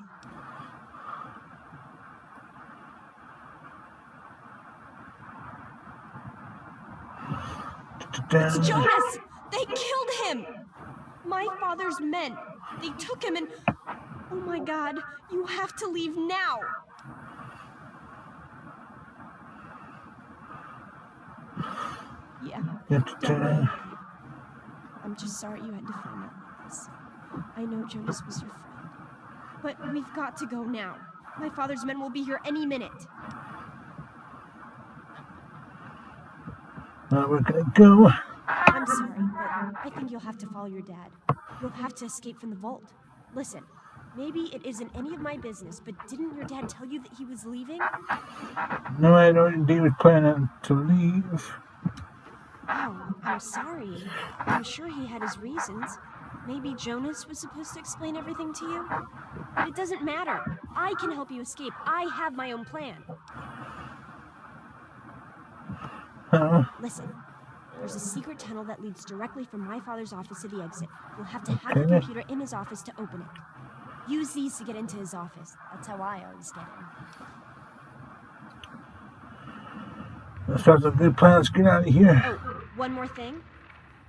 It's Jonas! They killed him! My father's men. They took him and... Oh my god, you have to leave now! Yeah, don't worry. I'm just sorry you had to find out like this. I know Jonas was your friend. But we've got to go now. My father's men will be here any minute. We're gonna go. I'm sorry, but I think you'll have to follow your dad. You'll have to escape from the vault. Listen, maybe it isn't any of my business, but didn't your dad tell you that he was leaving? No, I don't. He was planning to leave. Oh, I'm sorry. I'm sure he had his reasons. Maybe Jonas was supposed to explain everything to you? But it doesn't matter. I can help you escape. I have my own plan. Listen, there's a secret tunnel that leads directly from my father's office to the exit. You'll have to hack the computer in his office to open it. Use these to get into his office. That's how I always get in. That sounds like a good plan. Let's get out of here. Oh, one more thing.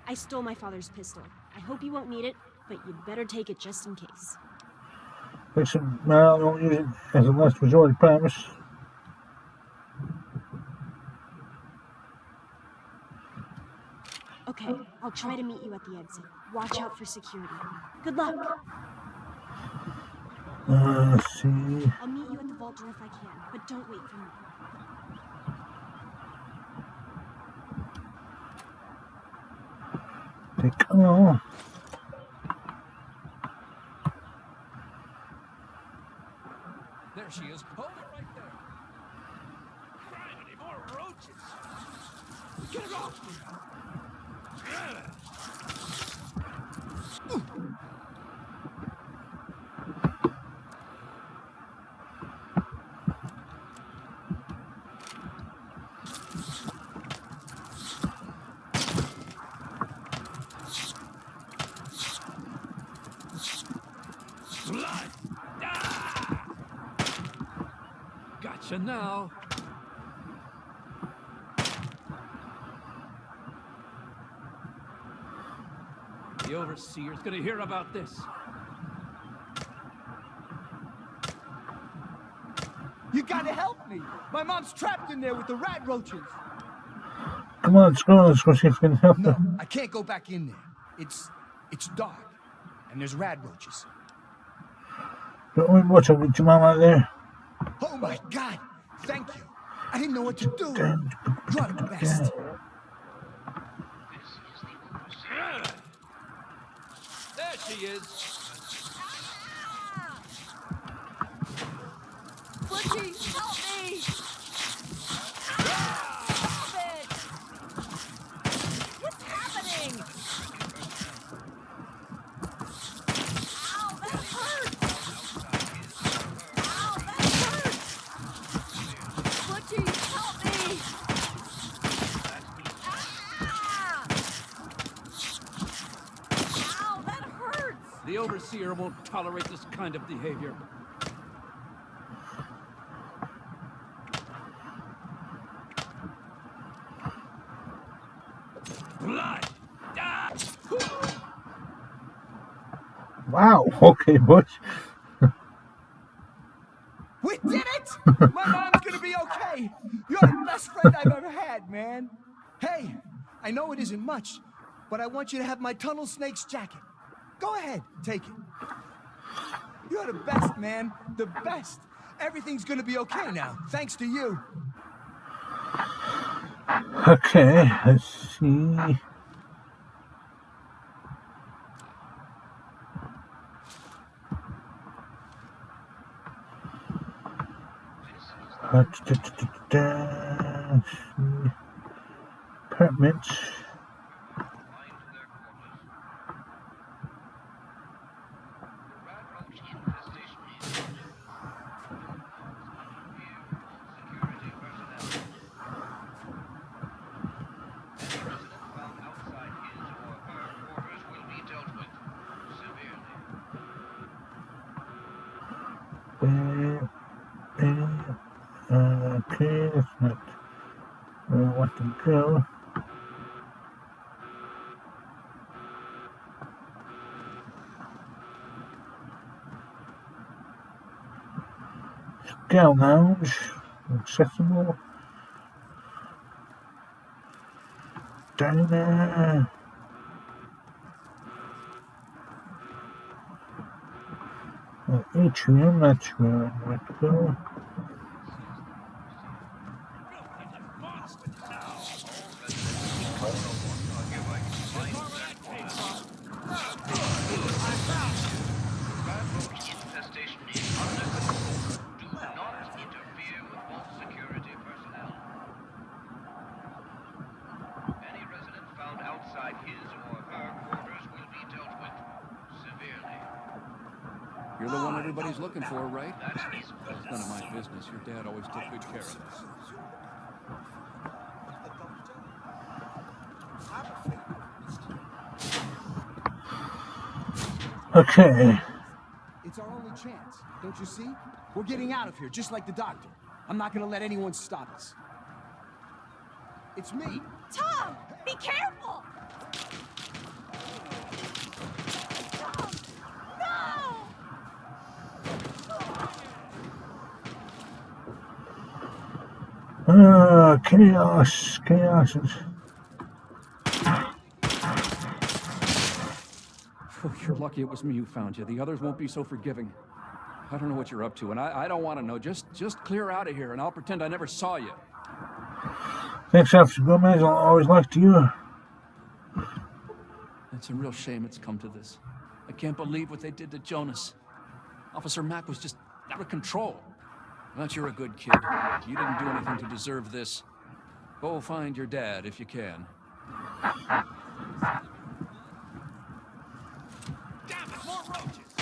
I stole my father's pistol. I hope you won't need it, but you'd better take it just in case. Listen, I don't use it as a last resort, I promise. Okay, I'll try to meet you at the exit. Watch out for security. Good luck. Let's see. I'll meet you at the vault door if I can, but don't wait for me. Take all. There she is. Hold her right there. Any more roaches? Get it off me! Blood! Ah! Gotcha now. The overseer's gonna hear about this. You gotta help me! My mom's trapped in there with the rat roaches! Come on, let's go. Let's go see if we can help No, them. I can't go back in there. It's dark, and there's rat roaches. Don't worry, watch out. Get your mom out of there. Oh my god! Thank you! I didn't know what to do! You are the best! There she is. Butchie, help me! Stop it! What's happening? Ow, that hurts! Ow, that hurts! Butchie, help me! Ah! Ow, that hurts! The overseer won't tolerate this kind of behavior. Blood! Ah! Wow. Okay, Butch. We did it! My mom's gonna be okay! You're the best friend I've ever had, man! Hey, I know it isn't much, but I want you to have my tunnel snake's jacket. Go ahead, take it. You're the best, man. The best. Everything's gonna be okay now, thanks to you. Okay, let's see. Apartments. Okay, that's not where I want to go. Scout Lounge, accessible. Diner. Atrium, that's where I want to go. You're the one everybody's looking for, right? It's none of my business. Your dad always took good care of us. Okay. It's our only chance, don't you see? We're getting out of here, just like the doctor. I'm not gonna let anyone stop us. It's me. Tom, be careful! Chaos. Chaos is... Oh, you're lucky it was me who found you. The others won't be so forgiving. I don't know what you're up to, and I don't want to know. Just clear out of here, and I'll pretend I never saw you. Thanks, Officer Gomez. I'll always like to you. It's a real shame it's come to this. I can't believe what they did to Jonas. Officer Mack was just out of control. But you're a good kid. You didn't do anything to deserve this. Go find your dad if you can. Damn it, more roaches!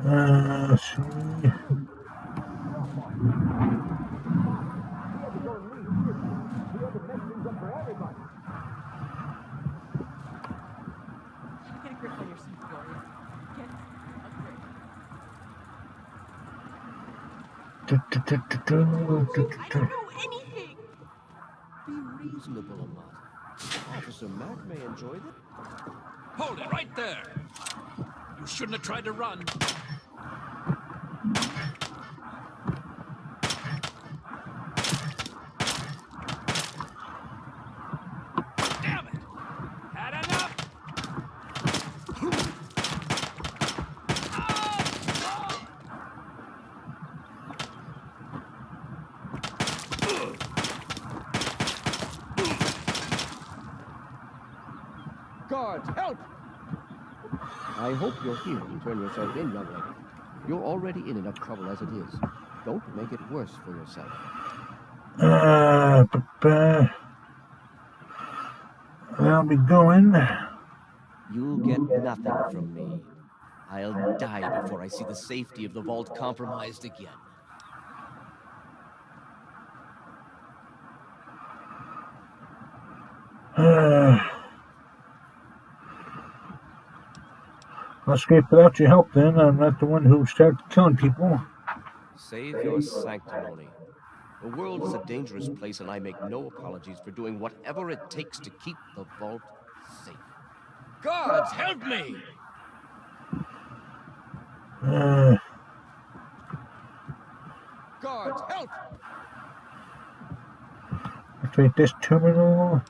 Let's see. Get a grip on your seat, Gloria. Get I don't know anything! Be reasonable, Amata. Officer Mack may enjoy this. Hold it right there! You shouldn't have tried to run. Damn it! Had enough! Guards, help! I hope you're here to turn yourself in, young lady. You're already in enough trouble as it is. Don't make it worse for yourself. I'll be going. You'll get nothing from me. I'll die before I see the safety of the vault compromised again. I'll escape without your help then. I'm not the one who started killing people. Save your sanctimony. The world is a dangerous place, and I make no apologies for doing whatever it takes to keep the vault safe. Guards, help me! Guards, help! Activate this terminal.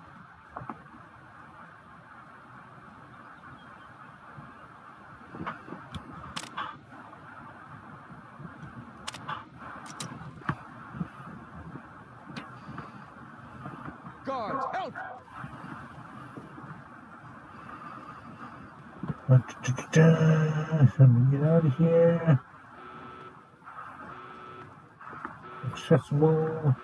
Let me get out of here. Accessible.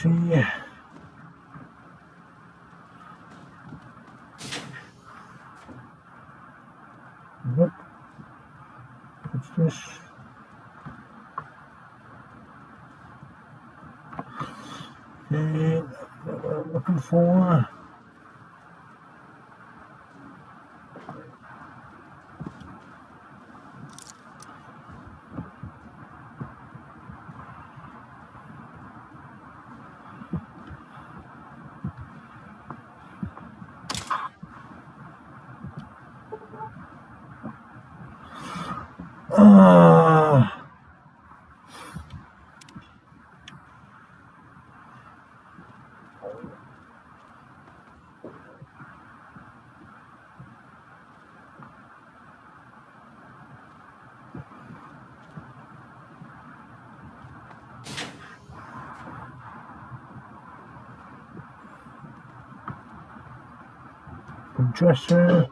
See. Nope. What's this? Okay, what I'm looking for. Dresser.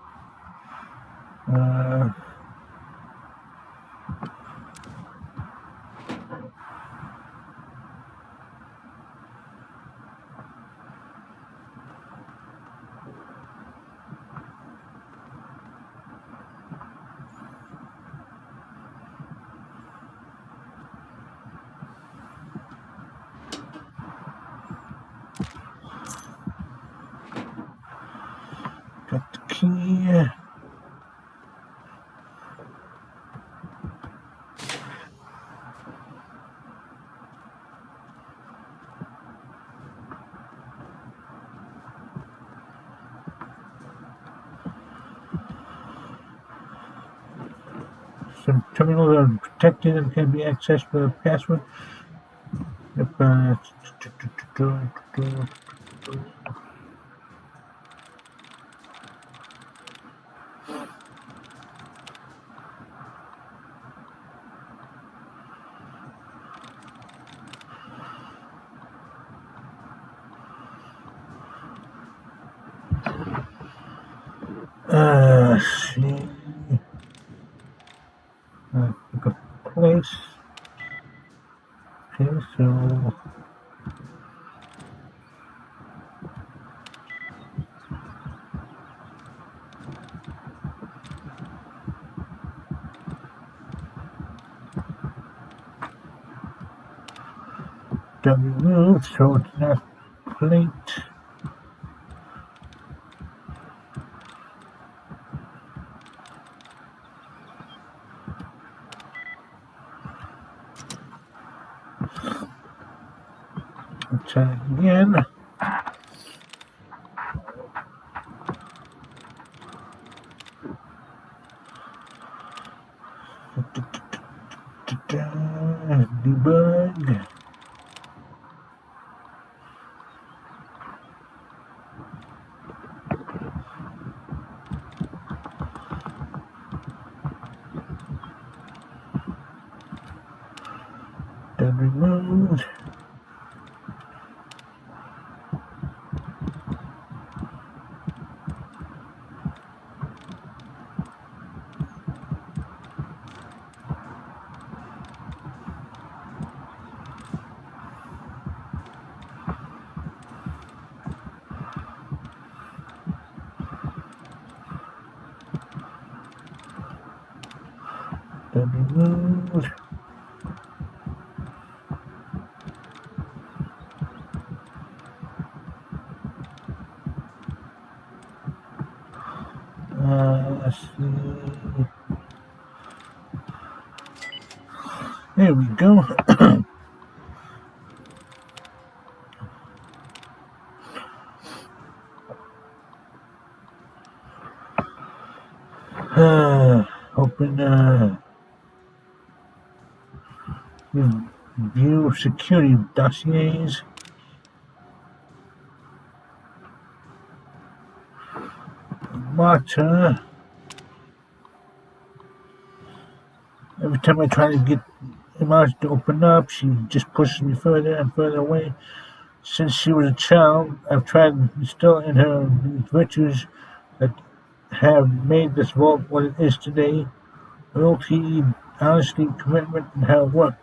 Got the key. Some terminals are protected and can be accessed with a password. Yep, see. Pick a place. Okay, so. That removed, so it's not plate. Let's try it again. Debug. Done removed. Done removed. Let's see. There we go. Open view security dossiers. Water. Every time I try to get him out to open up, she just pushes me further and further away. Since she was a child, I've tried to instill in her these virtues that have made this vault what it is today: loyalty, honesty, commitment, and hard work.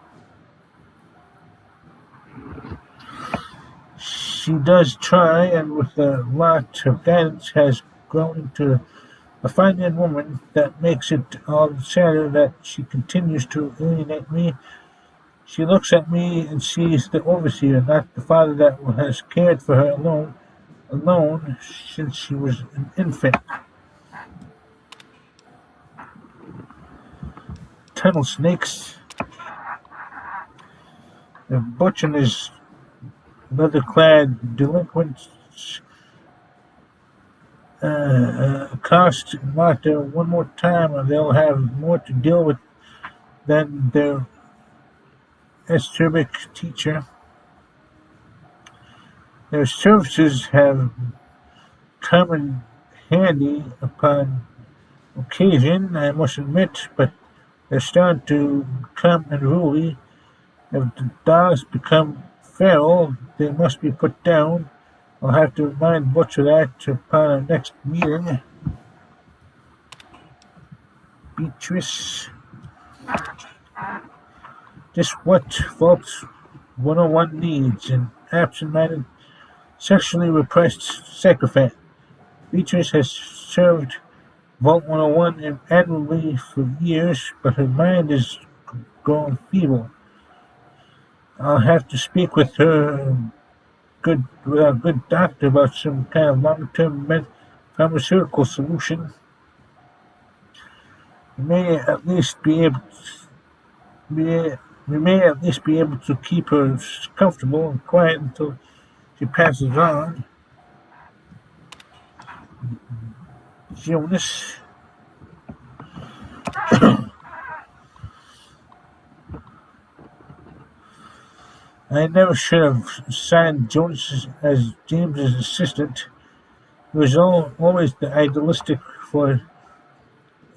She does try, and with a lot of guidance, has grown into a fine young woman. That makes it all the sadder that she continues to alienate me. She looks at me and sees the overseer, not the father that has cared for her alone since she was an infant. Tunnel snakes. The butch and his leather-clad delinquents accost Martha one more time, and they'll have more to deal with than their acerbic teacher. Their services have come in handy upon occasion, I must admit, but they're starting to become unruly. If the dogs become feral, they must be put down. I'll have to remind Butch of that upon our next meeting. Beatrice. Just what Vault 101 needs: an absent-minded, sexually repressed psychopath. Beatrice has served Vault 101 admirably for years, but her mind is growing feeble. I'll have to speak with our good doctor about some kind of long-term pharmaceutical solution. We may at least be able be, we may at least be able to keep her comfortable and quiet until she passes on. Jonas. I never should have signed Jonas as James's assistant. He was always the idealistic for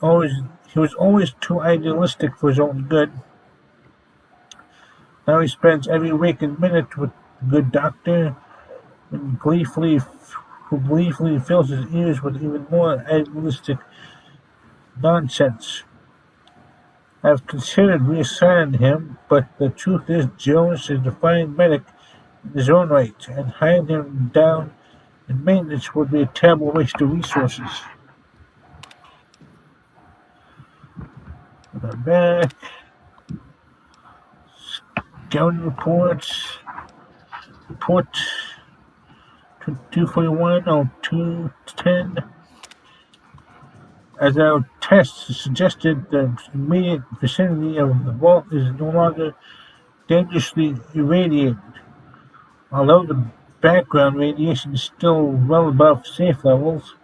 always. He was always too idealistic for his own good. Now he spends every waking minute with the good doctor, and who gleefully fills his ears with even more idealistic nonsense. I've considered reassigning him, but the truth is Jones is a fine medic in his own right, and hiring him down in maintenance would be a terrible waste of resources. Back. Scouting reports. Report 241-02-10. As our tests suggested, the immediate vicinity of the vault is no longer dangerously irradiated, although the background radiation is still well above safe levels.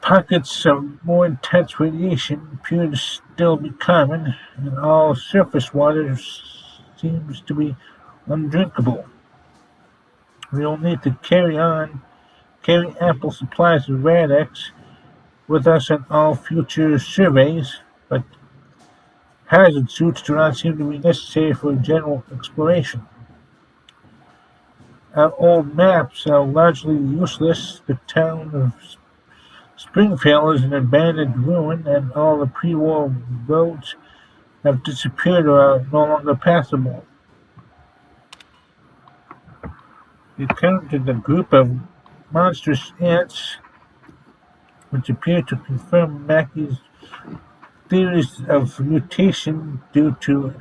Pockets of more intense radiation appear to still be common, and all surface water seems to be undrinkable. We'll need to carry ample supplies of Radex with us on all future surveys, but hazard suits do not seem to be necessary for general exploration. Our old maps are largely useless. The town of Springfield is an abandoned ruin, and all the pre-war roads have disappeared or are no longer passable. We encountered a group of monstrous ants, which appear to confirm Mackey's theories of mutation due to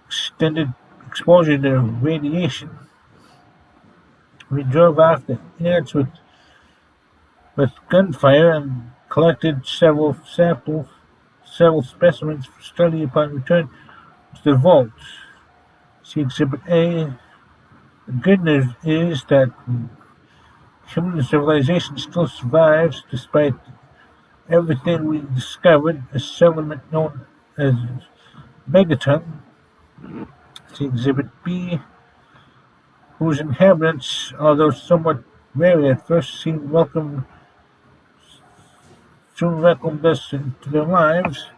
extended exposure to radiation. We drove off the ants with gunfire and collected several specimens for study upon return to the vault. See Exhibit A. The good news is that human civilization still survives despite everything we discovered. A settlement known as Megaton. See Exhibit B, whose inhabitants, although somewhat wary at first, soon welcomed us into their lives.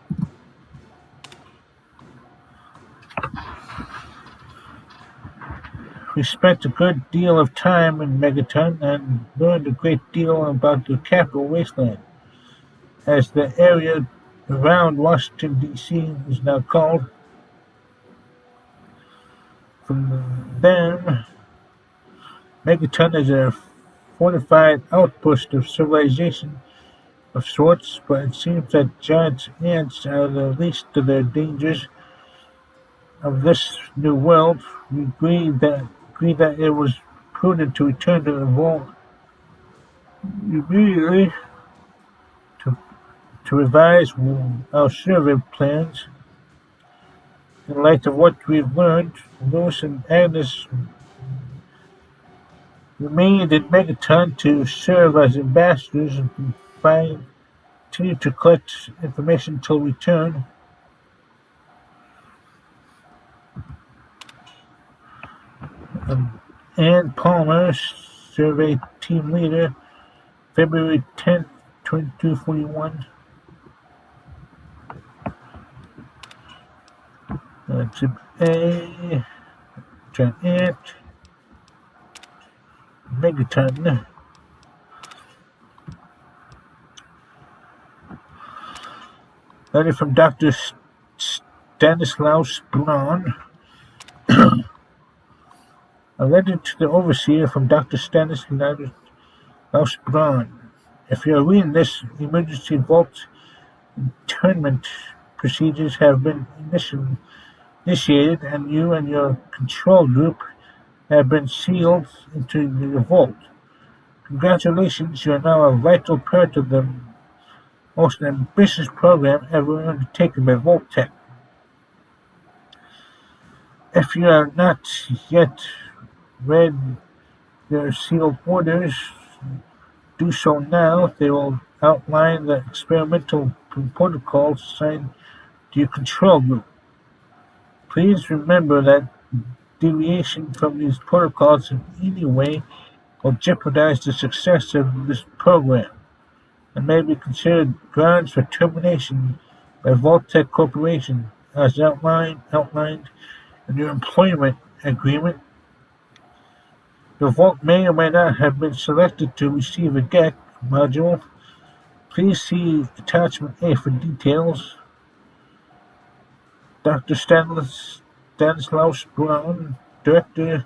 We spent a good deal of time in Megaton and learned a great deal about the capital wasteland, as the area around Washington, D.C. is now called. From them, Megaton is a fortified outpost of civilization of sorts, but it seems that giant ants are the least of the dangers of this new world. We agree that it was prudent to return to the vault immediately to, to revise our survey plans. In light of what we've learned, Lewis and Agnes remained in Megaton to serve as ambassadors and continue to collect information until return. Ann Palmer, survey team leader, February 10th, 2241. Exhibit A, Giant Ant, Megaton. Letter from Dr. Stanislaus Braun. A letter to the overseer from Dr. Stanislaus Braun. If you are reading this, emergency vault internment procedures have been initiated, and you and your control group have been sealed into the vault. Congratulations, you are now a vital part of the most ambitious program ever undertaken by Vault-Tec. If you have not yet read their sealed orders, do so now. They will outline the experimental protocols assigned to your control group. Please remember that deviation from these protocols in any way will jeopardize the success of this program and may be considered grounds for termination by Vault-Tec Corporation as outlined in your employment agreement. The Vault may or may not have been selected to receive a GEC module. Please see attachment A for details. Dr. Stanislaus Braun, Director,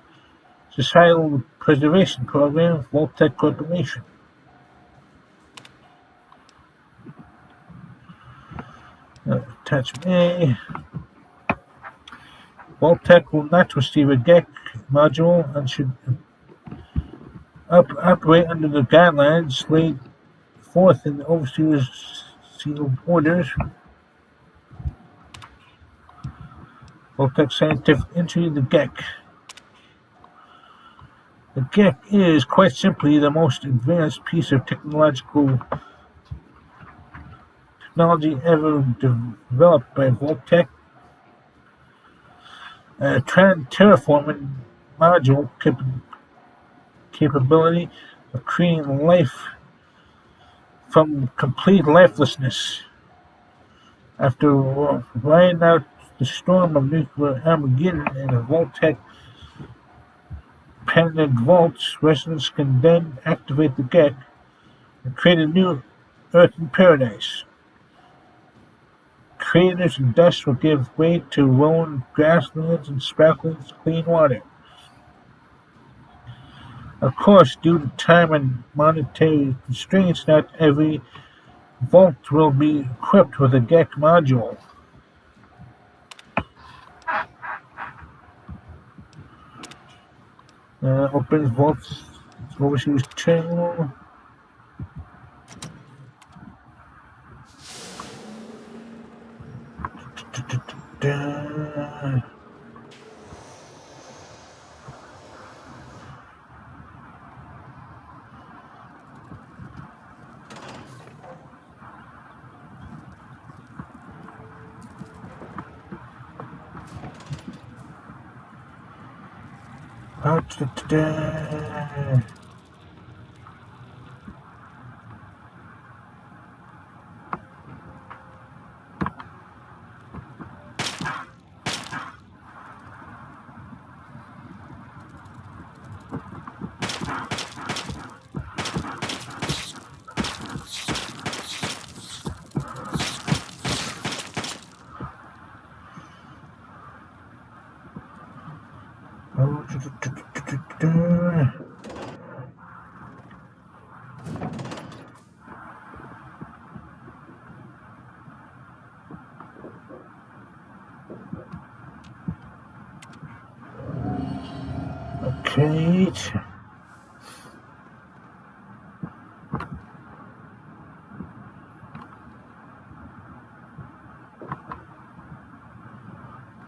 Societal Preservation Program, Vault-Tec Corporation. Attachment A. Vault-Tec will not receive a GEC module and should operate under the guidelines laid forth in the overseer's sealed orders. Vault-Tec Scientific Entry, the GEC. The GEC is, quite simply, the most advanced piece of technology ever developed by Vault-Tec. A terraforming module capability of creating life from complete lifelessness. After riding out the storm of nuclear Armageddon in a Vault-Tec patented vaults, residents can then activate the GEC and create a new earthen paradise. Craters and dust will give way to rolling grasslands and sparkling clean water. Of course, due to time and monetary constraints, not every vault will be equipped with a GEC module. Opens vaults overseas channel. Okay.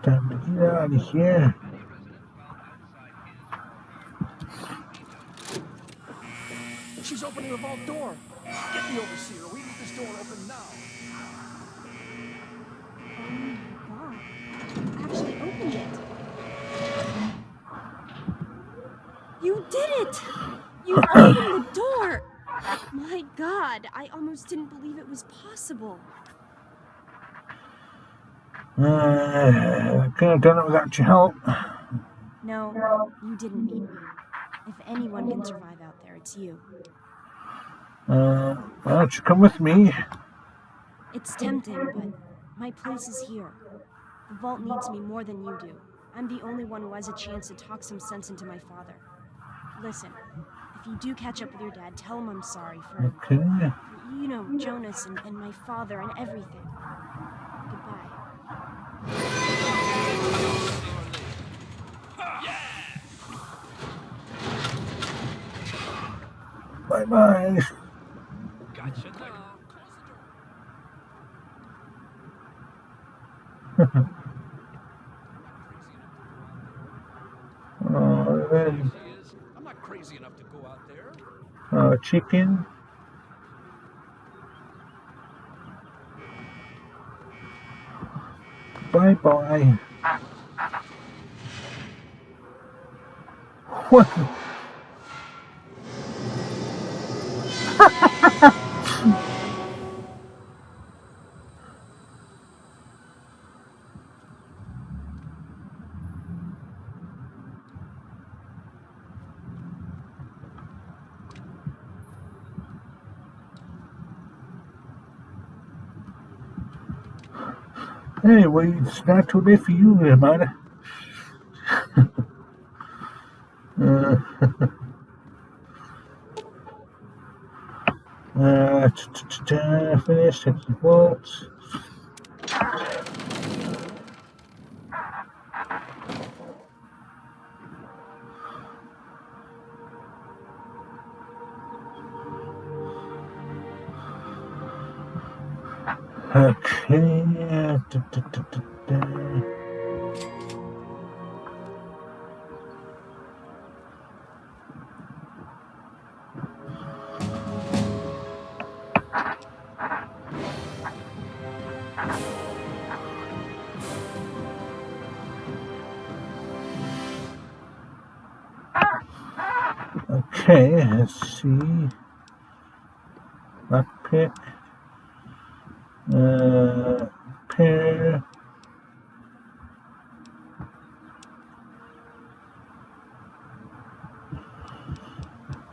Time to get out of here. She's opening the vault door. Get the overseer. We need this door open now. Oh my god. You actually opened it. You did it! You opened the door! My god, I almost didn't believe it was possible. I could have done it without your help. No, you didn't need me. If anyone can survive out there, it's you. Why don't you come with me? It's tempting, but my place is here. The vault needs me more than you do. I'm the only one who has a chance to talk some sense into my father. Listen, if you do catch up with your dad, tell him I'm sorry for you know, Jonas and my father and everything. Goodbye. Bye-bye. Gotcha now. Then, I'm not crazy enough to go out there. chicken. Bye-bye. What? Hey, well, it's not too late for you, Amanda. Finish, check the bolts. Okay. Okay, let's see. Lockpick. Pair.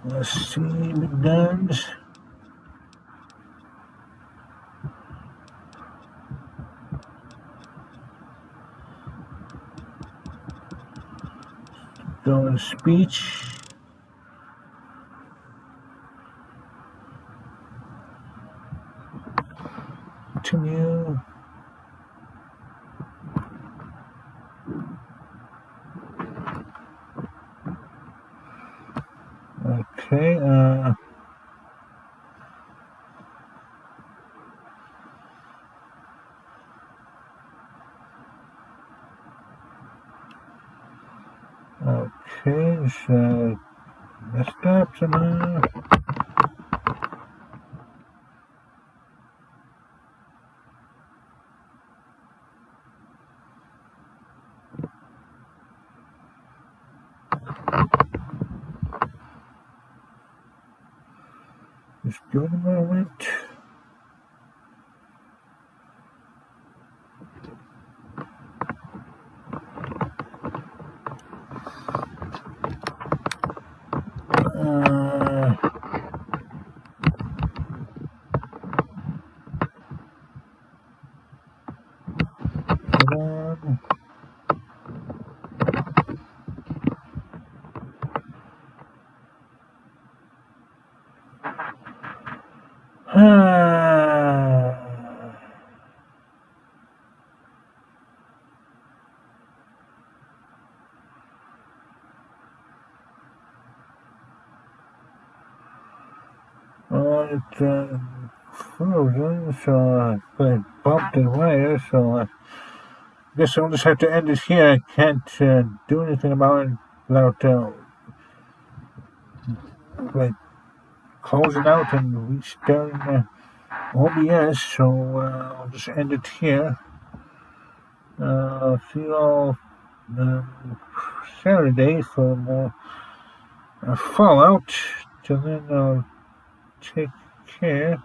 Let's see, big guns. Go to speech. Continue. Okay, okay, so messed up somehow. Just give it a moment. Hold on. It's frozen, so I bumped the wire, so I guess I'll just have to end it here. I can't do anything about it without like closing out and restarting OBS, so I'll just end it here. See you all Saturday for more Fallout. Till then, take care.